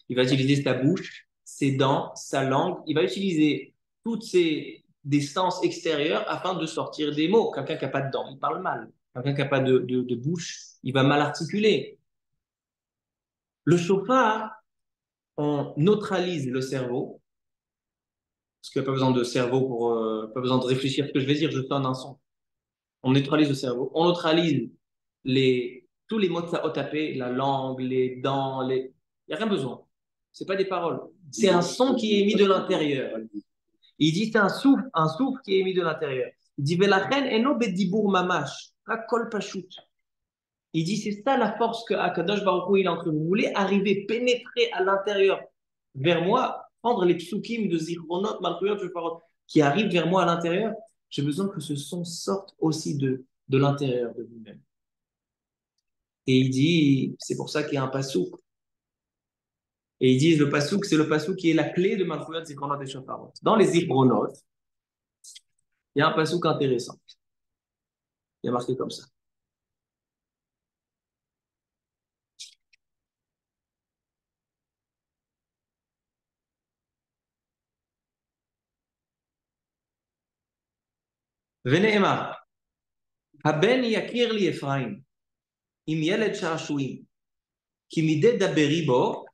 Il va utiliser sa bouche, ses dents, sa langue. Il va utiliser toutes des sens extérieurs afin de sortir des mots. Quelqu'un qui n'a pas de dents, il parle mal. Quelqu'un qui n'a pas de bouche, il va mal articuler. Le chauffard, on neutralise le cerveau, parce qu'il n'y a pas besoin de cerveau pas besoin de réfléchir ce que je vais dire, je donne un son. On neutralise le cerveau, on neutralise tous les mots de sa otapé, la langue, les dents, il n'y a rien besoin. Ce n'est pas des paroles. C'est un son qui est émis de l'intérieur. Il dit c'est un souffle qui est émis de l'intérieur. Il dit Velachen eno bedibour mamash, kol pashut. Il dit c'est ça la force que Akadosh Baruch Hu il a entre vous. Vous voulez arriver, pénétrer à l'intérieur vers moi, prendre les psukim de Zichronot, Malchuyot, qui arrivent vers moi à l'intérieur. J'ai besoin que ce son sorte aussi de l'intérieur de vous-même. Et il dit, c'est pour ça qu'il y a un pasouk. Et ils disent le pasouk, c'est le pasouk qui est la clé de Malchuyot, Zichronot et Shofarot. Dans les Zichronot, il y a un pasouk intéressant. Il y a marqué comme ça. ונאמר, הבן יכיר לי אפרים, עם ילד שעשועים, כי מדי דברי בו,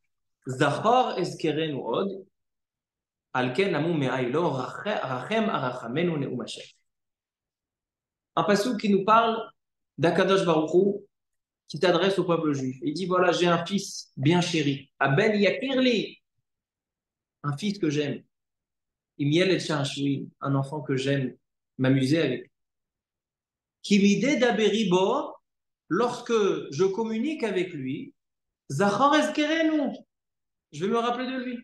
זכור אזכרנו עוד, על כן נמו מאי לו, רחם הרחמנו נאום השם. Un passage qui nous parle d'Akadosh Baruch Hu, qui s'adresse au peuple juif. Il dit, voilà, j'ai un fils bien chéri, Aben Yakirli, un fils que j'aime, Imiel et Shahashui, un enfant que j'aime m'amuser avec. Kimide Daberibo, lorsque je communique avec lui, Zachor Ezkerenu, je vais me rappeler de lui.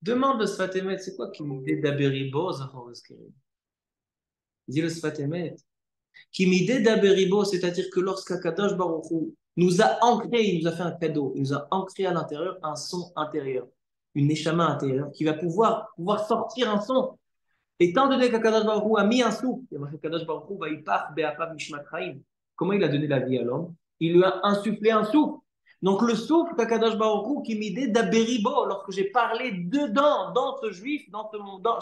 Demande le Sfatemet, c'est quoi qui m'idée d'Aberibo, Dis le Sfatemet. Qui m'idée d'Aberibo, c'est-à-dire que lorsqu'Akadosh Baruch Hu nous a ancré, il nous a fait un cadeau, il nous a ancré à l'intérieur un son intérieur, une neshama intérieure qui va pouvoir sortir un son. Étant donné qu'Akadosh Baruch Hu a mis un souffle, il y a marqué qu'Akadosh Baruch Hu va y part be'apav mishmat chaim. Comment il a donné la vie à l'homme? Il lui a insufflé un souffle. Donc le souffle qu'Akadosh Baruch Hu qui m'idée d'Aberibo, lorsque j'ai parlé dedans, dans ce juif,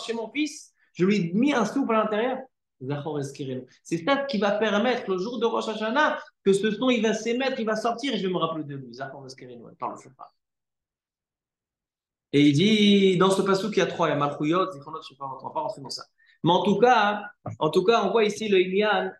chez mon fils, je lui ai mis un souffle à l'intérieur. C'est ça qui va permettre le jour de Rosh Hashanah que ce son il va s'émettre, il va sortir et je vais me rappeler de lui. Par le shofar. Et il dit, dans ce passage il y a trois, il y a Malchuyot, Zichronot, je ne vais pas rentrer dans ça. Mais en tout cas, on voit ici le Inyan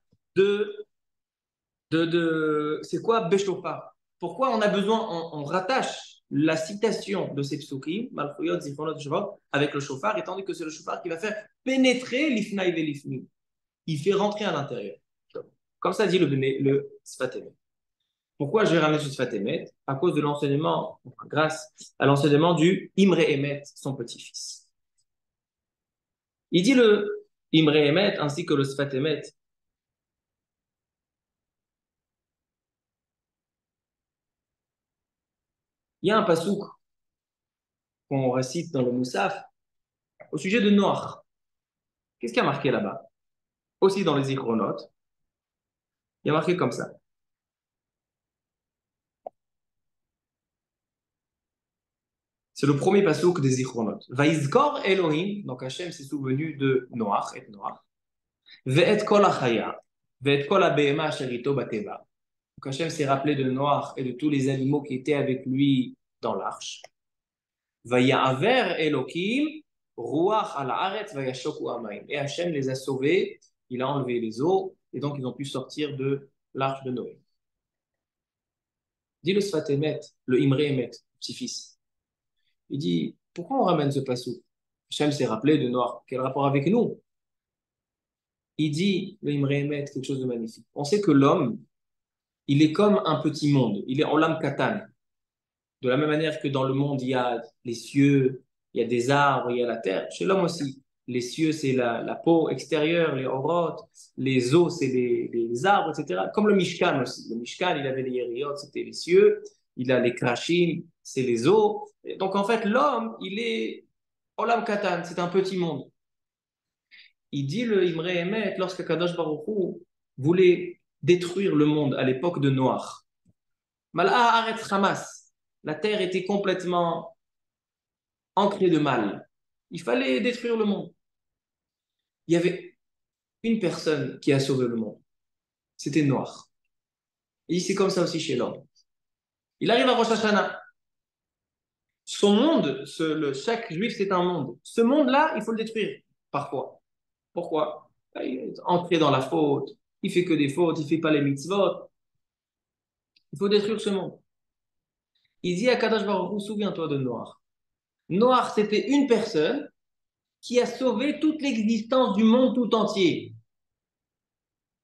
c'est quoi Beshofar? Pourquoi on a besoin, on rattache la citation de ces psukim, Malchuyot, Zichronot, Shofar, avec le shofar, étant donné que c'est le shofar qui va faire pénétrer l'ifnaï et l'ifni. Il fait rentrer à l'intérieur. Comme ça dit le Sfatemet. Pourquoi je vais ramener ce Sfatemet? À cause de l'enseignement, grâce à l'enseignement du Imre Emet, son petit-fils. Il dit le Imre Emet ainsi que le Sfatemet. Il y a un pasouk qu'on récite dans le Moussaf au sujet de Noach. Qu'est-ce qu'il y a marqué là-bas? Aussi dans les Zichronotes. Il y a marqué comme ça. C'est le premier pasouk des Zichronotes. Vaizkor Elohim, donc Hachem s'est souvenu de Noach et Noach. Ve'et kol achaya, ve'et kol abehema asher ito bateva. Donc Hachem s'est rappelé de Noach et de tous les animaux qui étaient avec lui dans l'arche. Vaya'aver Elohim, ruach al haaretz vayashoku hamayim. Et Hachem les a sauvés, il a enlevé les eaux, et donc ils ont pu sortir de l'arche de Noé. Dit le Sfatemet, le Imre Emet, petit-fils. Il dit, pourquoi on ramène ce passou? Hachem s'est rappelé de Noach. Quel rapport avec nous? Il dit, le Imre Emet, quelque chose de magnifique. On sait que l'homme, il est comme un petit monde. Il est en lame katane. De la même manière que dans le monde, il y a les cieux, il y a des arbres, il y a la terre. Chez l'homme aussi, les cieux, c'est la peau extérieure, les orotes, les eaux, c'est les arbres, etc. Comme le Mishkan aussi. Le Mishkan, il avait les yériot, c'était les cieux. Il a les krashim, c'est les eaux. Et donc en fait, l'homme, il est olam katan, c'est un petit monde. Il dit le Imre Emet, lorsque Kadosh Baruch Hu voulait détruire le monde à l'époque de Noach. Mal'a Aretz Hamas. La terre était complètement ancrée de mal. Il fallait détruire le monde. Il y avait une personne qui a sauvé le monde. C'était Noach. Et c'est comme ça aussi chez l'homme. Il arrive à Rosh Hashanah. Son monde, chaque juif, c'est un monde. Ce monde-là, il faut le détruire, parfois. Pourquoi? Il est entré dans la faute. Il fait que des fautes. Il fait pas les mitzvot. Il faut détruire ce monde. Il dit à Kadosh Baruch Hu, souviens-toi de Noach. Noach, c'était une personne qui a sauvé toute l'existence du monde tout entier.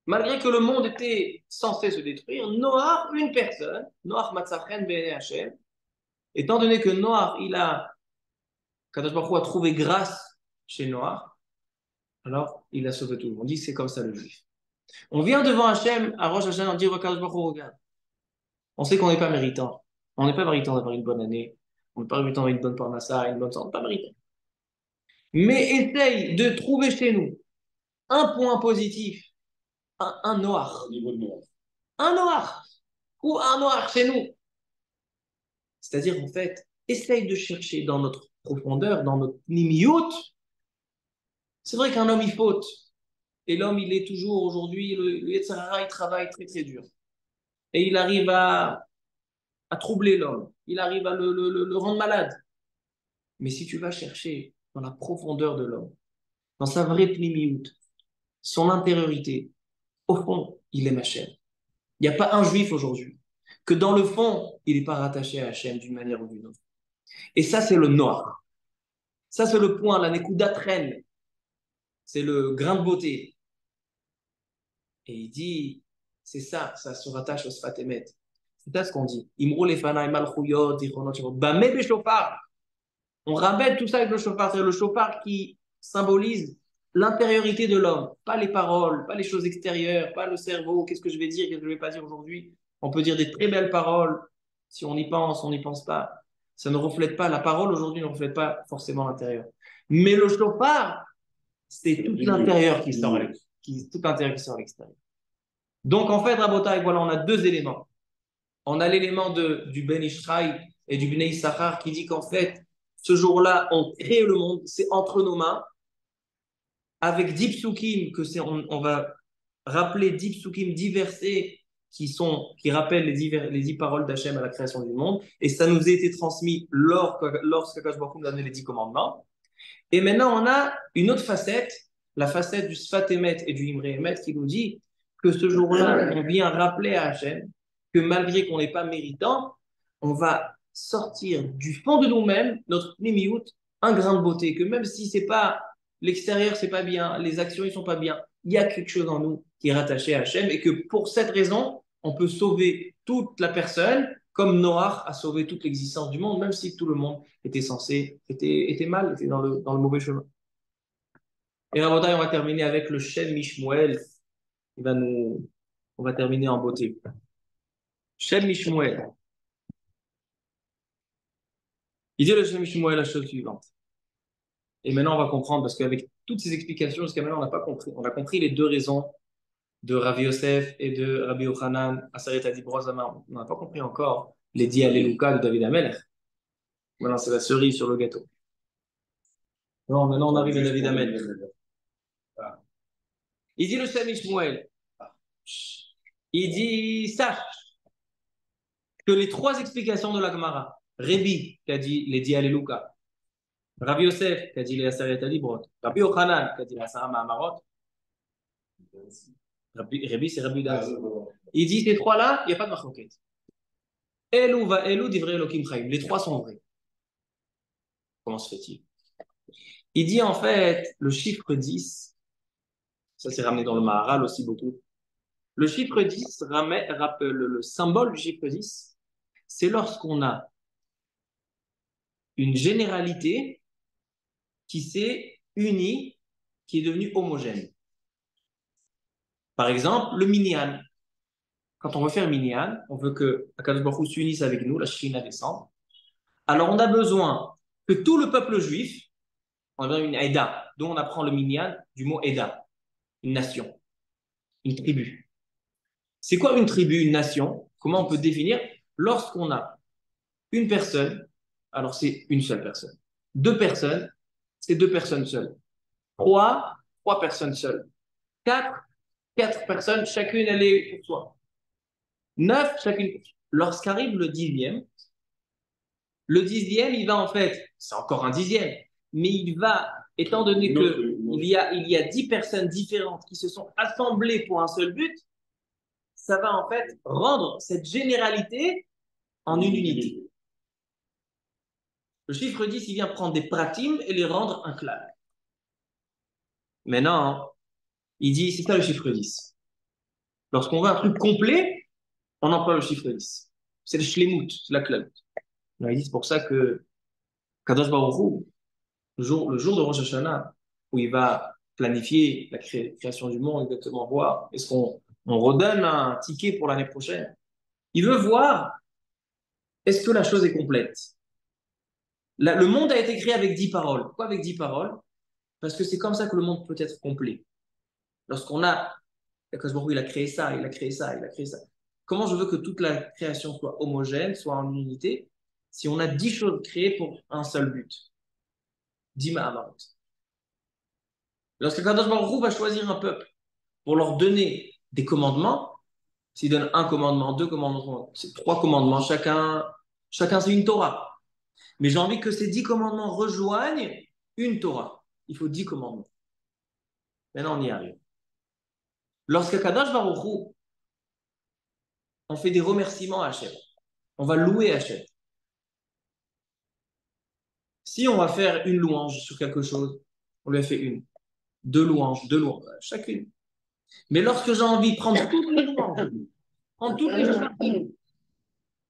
Malgré que le monde était censé se détruire, Noach, une personne, Noach Matzachen Ben Hashem, étant donné que Noach, Kadosh Baruch Hu a trouvé grâce chez Noach, alors il a sauvé tout le monde. On dit c'est comme ça le juif. On vient devant Hachem, à Rosh Hashanah, on dit Kadosh Baruch Hu, regarde. On sait qu'on n'est pas méritant. On n'est pas méritant d'avoir une bonne année. On n'est pas méritant d'avoir une bonne parnassa, une bonne santé. On n'est pas méritant. Mais essaye de trouver chez nous un point positif, un noir. Au niveau de Noach. Un noir. Ou un noir chez nous. C'est-à-dire, en fait, essaye de chercher dans notre profondeur, dans notre nimiout. C'est vrai qu'un homme, il faute. Et l'homme, il est toujours aujourd'hui, le Yetzer Hara, il travaille très, très dur. Et il arrive à troubler l'homme. Il arrive à le rendre malade. Mais si tu vas chercher dans la profondeur de l'homme, dans sa vraie pnimiout, son intériorité, au fond, il aime Hachem. Il n'y a pas un juif aujourd'hui que dans le fond, il n'est pas rattaché à Hachem d'une manière ou d'une autre. Et ça, c'est le noir. Ça, c'est le point, la nekuda traîne. C'est le grain de beauté. Et il dit, c'est ça, ça se rattache au Sfatemet. C'est ça ce qu'on dit. Imrou lefanaï malchuyot, zichronot shemot, bameh beshofar. On rappelle tout ça avec le shofar, c'est le shofar qui symbolise l'intériorité de l'homme, pas les paroles, pas les choses extérieures, pas le cerveau, qu'est-ce que je vais dire, qu'est-ce que je ne vais pas dire aujourd'hui. On peut dire des très belles paroles, si on y pense, on n'y pense pas. Ça ne reflète pas, la parole aujourd'hui ne reflète pas forcément l'intérieur. Mais le shofar, c'est tout l'intérieur qui sort tout l'intérieur qui sort à l'extérieur. Donc en fait, Rabotai, voilà, on a deux éléments. On a l'élément du Ben Ishraï et du Bnei Issachar qui dit qu'en fait, ce jour-là, on crée le monde, c'est entre nos mains, avec 10 psukim, on va rappeler 10 psukim, 10 versets qui rappellent les 10 paroles d'Hachem à la création du monde, et ça nous a été transmis lorsque Akash Baruch Hu nous a donné les 10 commandements. Et maintenant, on a une autre facette, la facette du Sfat Emet et du Imre Emet, qui nous dit que ce jour-là, on vient rappeler à Hachem que malgré qu'on n'est pas méritant, on va sortir du fond de nous-mêmes, notre Pnimiout, un grain de beauté, que même si c'est pas l'extérieur, c'est pas bien, les actions, ils sont pas bien, il y a quelque chose en nous qui est rattaché à Hachem et que pour cette raison, on peut sauver toute la personne comme Noach a sauvé toute l'existence du monde, même si tout le monde était mal, était dans le mauvais chemin. Et on va terminer avec le Shem Mishmuel. On va terminer en beauté. Shem Mishmuel. Il dit le Shem Mishmuel la chose suivante. Et maintenant, on va comprendre, parce qu'avec toutes ces explications, jusqu'à maintenant, on n'a pas compris. On a compris les deux raisons de Rabbi Yosef et de Rabbi Yochanan, Aseret Adi Brozama. On n'a pas compris encore les dix Alléluia de David Amelech. Maintenant, c'est la cerise sur le gâteau. Non, maintenant, on arrive à David Amelech. Il dit le Shem Mishmuel. Il dit, sache que les trois explications de la Gemara, Rébi, qui a dit les dix Alléluia, Rabbi Yosef, qui a dit les Aseret Adi Brot, Rabbi Yochanan, qui a dit les Asara Mahamarot, Rébi, c'est Rabbi Daz. Il dit ces trois-là, il n'y a pas de marloquette. Elou va Elou divrei Elokim Chaim. Les trois sont vrais. Comment se fait-il? Il dit en fait le chiffre 10, ça c'est ramené dans le Maharal aussi beaucoup. Le chiffre 10 rappelle le symbole du chiffre 10, c'est lorsqu'on a une généralité qui s'est unie, qui est devenue homogène. Par exemple, le minyan. Quand on veut faire minyan, on veut que Akadosh Baruch Hu s'unisse avec nous, la Shekhinah descend. Alors on a besoin que tout le peuple juif, on a une Eda, dont on apprend le minyan du mot Eda, une nation, une tribu. C'est quoi une tribu, une nation? Comment on peut définir? Lorsqu'on a une personne, alors c'est une seule personne. Deux personnes, c'est deux personnes seules. Trois personnes seules. Quatre personnes, chacune elle est pour soi. 9, chacune. Lorsqu'arrive le dixième, il va en fait, c'est encore un dixième, mais il va, étant donné qu'il y a 10 personnes différentes qui se sont assemblées pour un seul but, ça va en fait rendre cette généralité en une unité. Le chiffre 10, il vient prendre des pratim et les rendre un clan. Maintenant, il dit, c'est ça le chiffre 10. Lorsqu'on veut un truc complet, on emploie le chiffre 10. C'est le shlemut, c'est la clan. Il dit, c'est pour ça que Kadosh Baruch Hu, le jour de Rosh Hashanah, où il va planifier la création du monde, exactement voir, est-ce qu'on redonne un ticket pour l'année prochaine? Il veut voir, est-ce que la chose est complète? Le monde a été créé avec 10 paroles. Pourquoi avec 10 paroles? Parce que c'est comme ça que le monde peut être complet. Lorsqu'on a, il a créé ça, il a créé ça, il a créé ça. Comment je veux que toute la création soit homogène, soit en unité, si on a 10 choses créées pour un seul but? 10 Mahamarot. Lorsque Kadosh Baruch Hu va choisir un peuple pour leur donner des commandements, s'il donne un commandement, deux commandements, c'est 3 commandements, chacun c'est une Torah. Mais j'ai envie que ces 10 commandements rejoignent une Torah. Il faut 10 commandements. Maintenant, on y arrive. Lorsque Kadosh Baruch Hu, on fait des remerciements à Hachem, on va louer Hachem. Si on va faire une louange sur quelque chose, on lui a fait une. Deux louanges, chacune. Mais lorsque j'ai envie de prendre toutes les louanges, prendre toutes les chakim,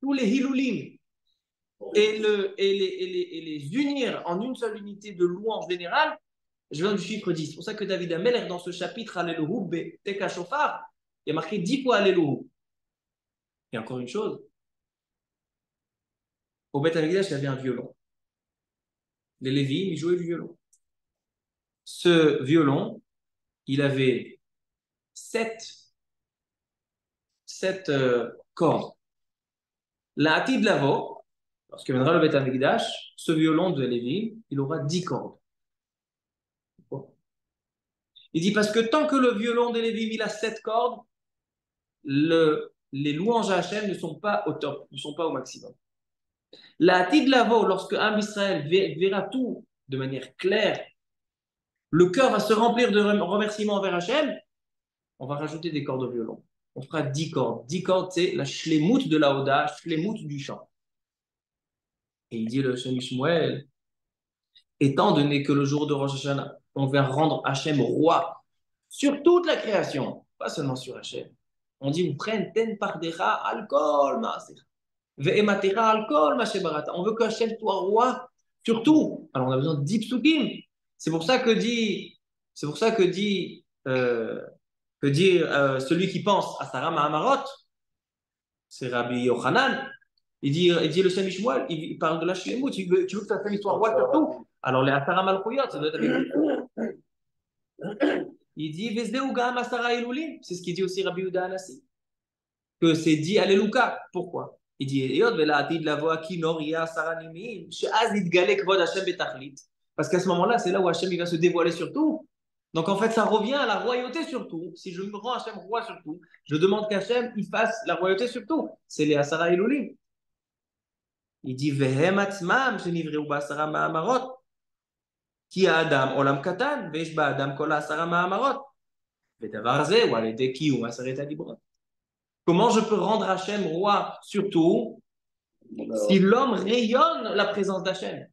tous les hiloulim, et les unir en une seule unité de louange générale, je viens du chiffre 10. C'est pour ça que David Ameller, dans ce chapitre, Alléluia, Teka Shofar, il y a marqué 10 fois Alléluia. Et encore une chose, au Beth Amikdash, il y avait un violon. Les Lévites, ils jouaient du violon. Ce violon, il avait sept cordes. La Hatid Lavo, lorsque viendra le Beth Amikdash, ce violon de Lévi, il aura 10 cordes. Il dit parce que tant que le violon de Lévi il a 7 cordes, les louanges à Hachem ne sont pas au top, ne sont pas au maximum. La Hatid Lavo, lorsque un Israël verra tout de manière claire, le cœur va se remplir de remerciements envers Hachem, on va rajouter des cordes au violon. On fera 10 cordes. 10 cordes, c'est la shlemout de la Oda, shlemout du chant. Et il dit le Shem Shmuel, étant donné que le jour de Rosh Hashanah, on va rendre Hachem roi sur toute la création, pas seulement sur Hachem. On dit, vous prenez ten pardecha alcool maaser. Ve'ematera alcool mashebarata. On veut que Hachem soit roi sur tout. Alors on a besoin de 10 psukim. C'est pour ça que dit celui qui pense à Sarah Mahamarot, c'est Rabbi Yochanan. Il dit le Shem Shmuel, il parle de la Shlemut. Tu veux que ta famille soit roi sur tout. Alors les Asara Malchouyot, ça doit être avec il dit Vezdeu Gam Asara Elulim. C'est ce qu'il dit aussi Rabbi Yehuda Anassi. Que c'est dit Alléluia. Pourquoi? Il dit Yod Vela Atid Lavo Kinor Ya Asara Nimim. She'az Itgalek Vod Hashem Betachlit. Parce qu'à ce moment-là, c'est là où Hashem il va se dévoiler sur tout. Donc en fait, ça revient à la royauté sur tout. Si je me rends Hashem roi sur tout, je demande qu'Hachem il fasse la royauté sur tout. C'est les Asara Elulim. Il dit Vehem Atzmam Shenivreu Basara Ma'amarot. Qui a Adam Olam Katan, Vesh Ba Adam Kola Asara Ma'amarot. Vedavar Ze ou Alede Kiyum Aseret Adibrot. Comment je peux rendre Hachem roi sur tout si l'homme rayonne la présence d'Hachem?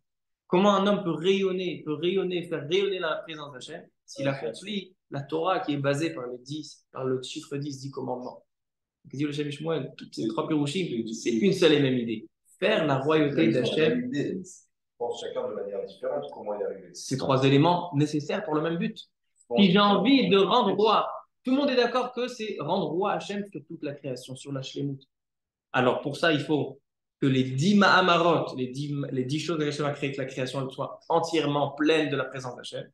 Comment un homme peut rayonner, faire rayonner la présence d'Hachem s'il accomplit la Torah qui est basée par le chiffre 10 commandements? Il dit le Shem Shmuel, toutes ces trois pirouchim, c'est une seule et même idée. Faire la royauté d'Hachem. Je pense chacun de manière différente comment y arriver. Ces trois éléments nécessaires pour le même but. Si j'ai envie de rendre roi, tout le monde est d'accord que c'est rendre roi Hachem sur toute la création, sur la Shlemut. Alors pour ça, il faut que les 10 Mahamarot, les 10 choses que Hachem a créées, que la création soit entièrement pleine de la présence d'Hachem.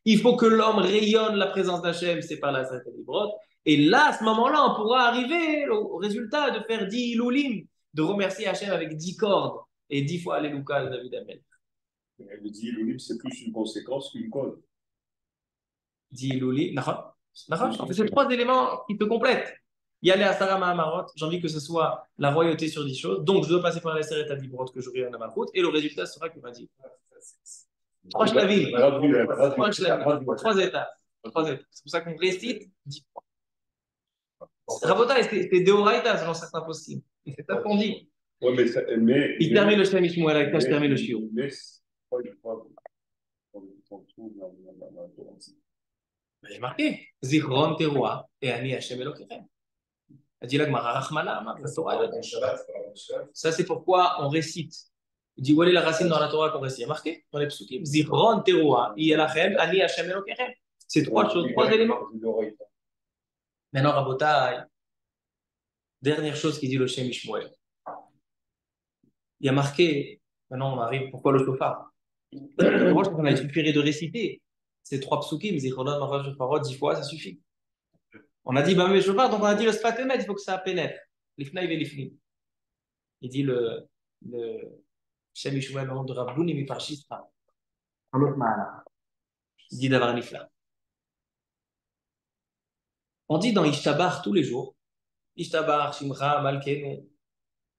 Il faut que l'homme rayonne la présence d'Hachem, c'est par la Seret Librot. Et là, à ce moment-là, on pourra arriver au résultat de faire 10 Ilulim, de remercier Hachem avec 10 cordes et 10 fois Alléluia de David Amel. Le 10 Ilulim, c'est plus une conséquence qu'une cause. 10 Ilulim, en fait, c'est 3 éléments qui te complètent. Il y a les Asara Mahamarot, j'ai envie que ce soit la royauté sur 10 choses, donc je dois passer par la Seret Librot que j'aurai un Amalchut, et le résultat sera que va dire. 3 shlavim, 3 étapes. C'est pour ça qu'on récite 10 fois. Rabotai, c'est Deoraita selon certains poskim. C'est ça qu'on dit. Ouais, il termine le Shem Shmuel avec je termine le Shiur. Il est marqué Zichron Teroa et Ani Hashem Elokechem. Il dit là que ça c'est pourquoi on récite. Il dit où est la racine dans la Torah qu'on récite? Il y a marqué dans les psukim Zichron Teroa Yelachem Ani Hashem Elokechem. C'est 3 choses, 3 éléments. Maintenant, Rabotai, dernière chose qu'il dit le Shem Shmuel. Il y a marqué, maintenant on arrive, pourquoi le shofar? On a suffi de réciter ces 3 psukim, Zichronon, Maraj, Shofar, 10 fois, ça suffit. On a dit, bah, mais shofar, donc on a dit le spatemet, il faut que ça pénètre. L'ifnaï et l'ifnim. Il dit le Shem Shmuel, le nom de Rabbouni, mi parchistra. Il dit d'avoir nifla. On dit dans Ishtabar tous les jours, Ishtabar, Shimcha, Malkenu,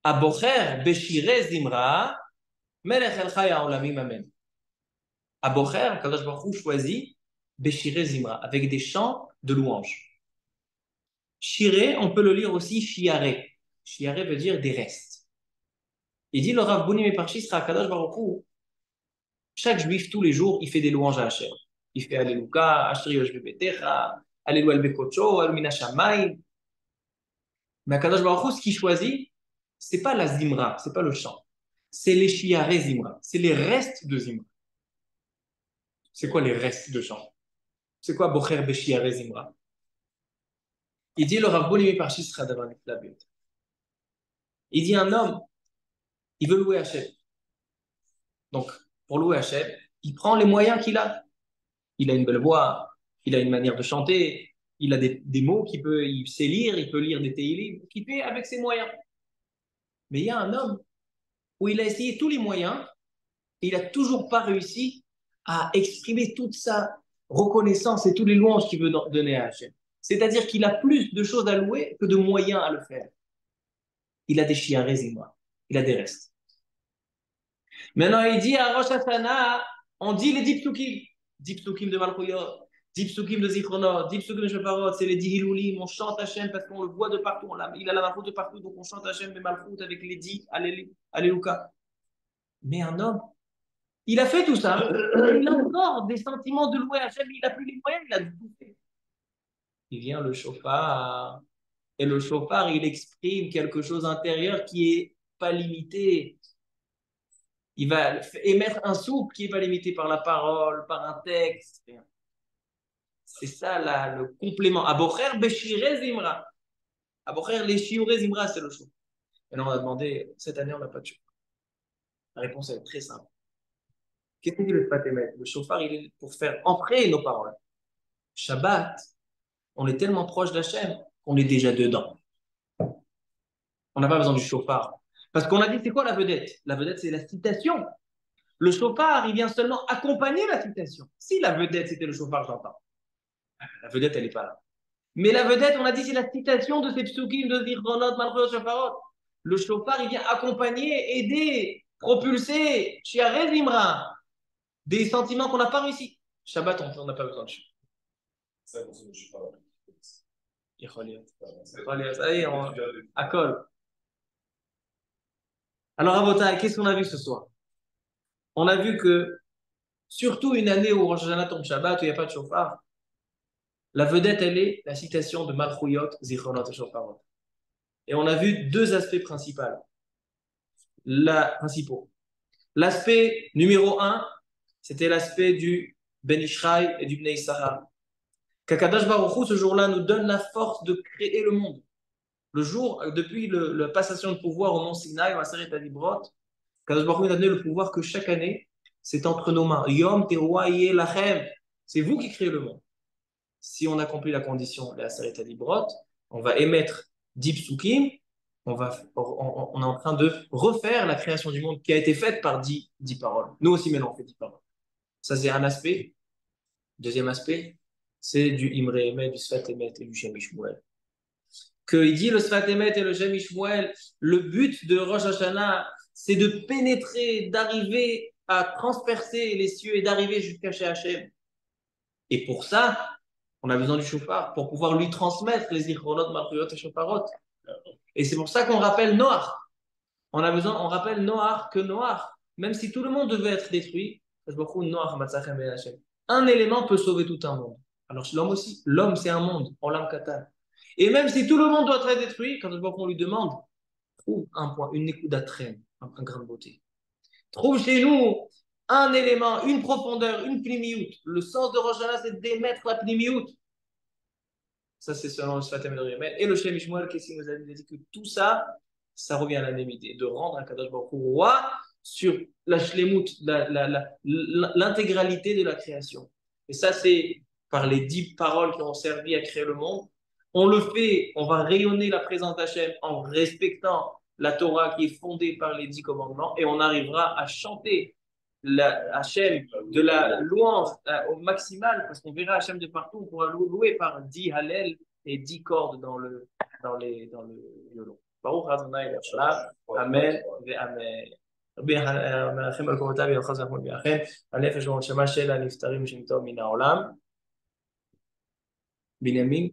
Abocher, Beshire, Zimra, Melech El Chaya Olamim, Amen. Abocher, Kadosh Baruch Hu choisit Beshire, Zimra, avec des chants de louange. Shire, on peut le lire aussi Shiare. Shiare veut dire des restes. Il dit le Rav Bouni Meparchi sera Kadosh Baruch Hu. Chaque juif, tous les jours, il fait des louanges à Hachem. Il fait Alléluia, Ashri Yoshbe Betecha, Alléluia Bekocho, Alumina Shamayim. Mais Kadosh Baruch Hu, ce qu'il choisit, c'est pas la Zimra, c'est pas le chant. c'est les shiarei Zimra. C'est les restes de Zimra. C'est quoi les restes de chant? C'est quoi Bocher Beshiarei Zimra? Il dit le Rav Boulimi Parshi sera devant la Bible. Il dit un homme, il veut louer Hachem. Donc, pour louer Hachem, il prend les moyens qu'il a. Il a une belle voix, il a une manière de chanter, il a des mots il sait lire, il peut lire des Teilim, qu'il fait avec ses moyens. Mais il y a un homme où il a essayé tous les moyens et il n'a toujours pas réussi à exprimer toute sa reconnaissance et tous les louanges qu'il veut donner à Hachem. C'est-à-dire qu'il a plus de choses à louer que de moyens à le faire. Il a des shiarei Zimra, il a des restes. Maintenant, il dit à Rosh Hashanah, on dit les 10 psukim. 10 psukim de Malchuyot, 10 psukim de Zichronot, 10 psukim de Shofarot, c'est les 10 Hilulim, on chante Hachem parce qu'on le voit de partout, il a la Malchut de partout, donc on chante Hachem de Malchut avec les 10 Alléluia. Mais un homme, il a fait tout ça, il a encore des sentiments de louer Hachem, il n'a plus les moyens, il a tout fait. Il vient le shofar, et le shofar, il exprime quelque chose intérieur qui est pas limité. Il va émettre un souffle qui n'est pas limité par la parole, par un texte. C'est ça là, le complément. Abocher Beshire Zimra. Abocher les Shiure Zimra, c'est le show. Et là, on a demandé, cette année, on n'a pas de shofar. La réponse est très simple. Qu'est-ce que dit le Fatémet? Le shofar, il est pour faire entrer nos paroles. Shabbat, on est tellement proche d'Hachem qu'on est déjà dedans. On n'a pas besoin du shofar. Parce qu'on a dit, c'est quoi la vedette? La vedette, c'est la citation. Le shofar, il vient seulement accompagner la citation. Si la vedette, c'était le shofar, j'entends. La vedette, elle n'est pas là. Mais la vedette, on a dit, c'est la citation de ces psukim de Zichronot, Malchut, Shofarot. Le shofar, il vient accompagner, aider, propulser, shiarei Zimra, des sentiments qu'on n'a pas réussi. Shabbat, on n'a pas besoin de shofar. Ça, je ne suis pas. Allez, à col. Alors, Rabotai, qu'est-ce qu'on a vu ce soir? On a vu que, surtout une année où Rosh Hashanah tombe Shabbat, où il n'y a pas de shofar, la vedette, elle est la citation de Malchuyot, Zichronot et Shofarot. Et on a vu deux aspects principaux. L'aspect numéro 1, c'était l'aspect du Ben Ishraï et du Bnei Issachar. Qu'Akadosh Baruch Hu, ce jour-là, nous donne la force de créer le monde. Le jour, depuis la passation de pouvoir au mont Sinaï, au Aseret Adibrot, Akadosh Baruch Hu nous a donné le pouvoir que chaque année, c'est entre nos mains. Yom Teruah Lachem. C'est vous qui créez le monde. Si on accomplit la condition de la Aseret Adibrot, on va émettre 10 psukim, on est en train de refaire la création du monde qui a été faite par 10 paroles. Nous aussi, maintenant, on fait 10 paroles. Ça, c'est un aspect. Deuxième aspect, c'est du Imre Emet, du Sfat Emet et du Shem Ishmuel. Il dit le Sfat Emet et le Shem Ishmuel, le but de Rosh Hashanah, c'est de pénétrer, d'arriver à transpercer les cieux et d'arriver jusqu'à chez Hachem. Et pour ça, on a besoin du shofar pour pouvoir lui transmettre les Zichronot, Malchuyot et Shofarot. Et c'est pour ça qu'on rappelle Noach. On rappelle Noach que Noach, même si tout le monde devait être détruit, un élément peut sauver tout un monde. Alors l'homme aussi, l'homme c'est un monde, Olam Katan. Et même si tout le monde doit être détruit, quand on lui demande, trouve un point, une nekudatren, un grain de beauté. Trouve chez nous un élément, une profondeur, une pnimiout. Le sens de Rosh Hashanah, c'est d'émettre la pnimiout. Ça, c'est selon le Sfat Emet. Et le Shem Ishmuel, qu'est-ce qu'il nous a dit que tout ça, ça revient à la même idée, de rendre un Kadosh Baruch Hu roi sur la shlemut, l'intégralité de la création. Et ça, c'est par les 10 paroles qui ont servi à créer le monde. On le fait, on va rayonner la présence d'Hachem en respectant la Torah qui est fondée par les 10 commandements et on arrivera à chanter Hachem de la louange au maximal parce qu'on verra Hachem de partout, on pourra louer par 10 Hallel et 10 cordes dans le violon. ברוך ה' לעולם, אמן ואמן. רבי מנחם על קומותיו ילחץ וחמוד ביחד, הנפש והנשמה של הנפטרים שנפטרו מן העולם. בנימין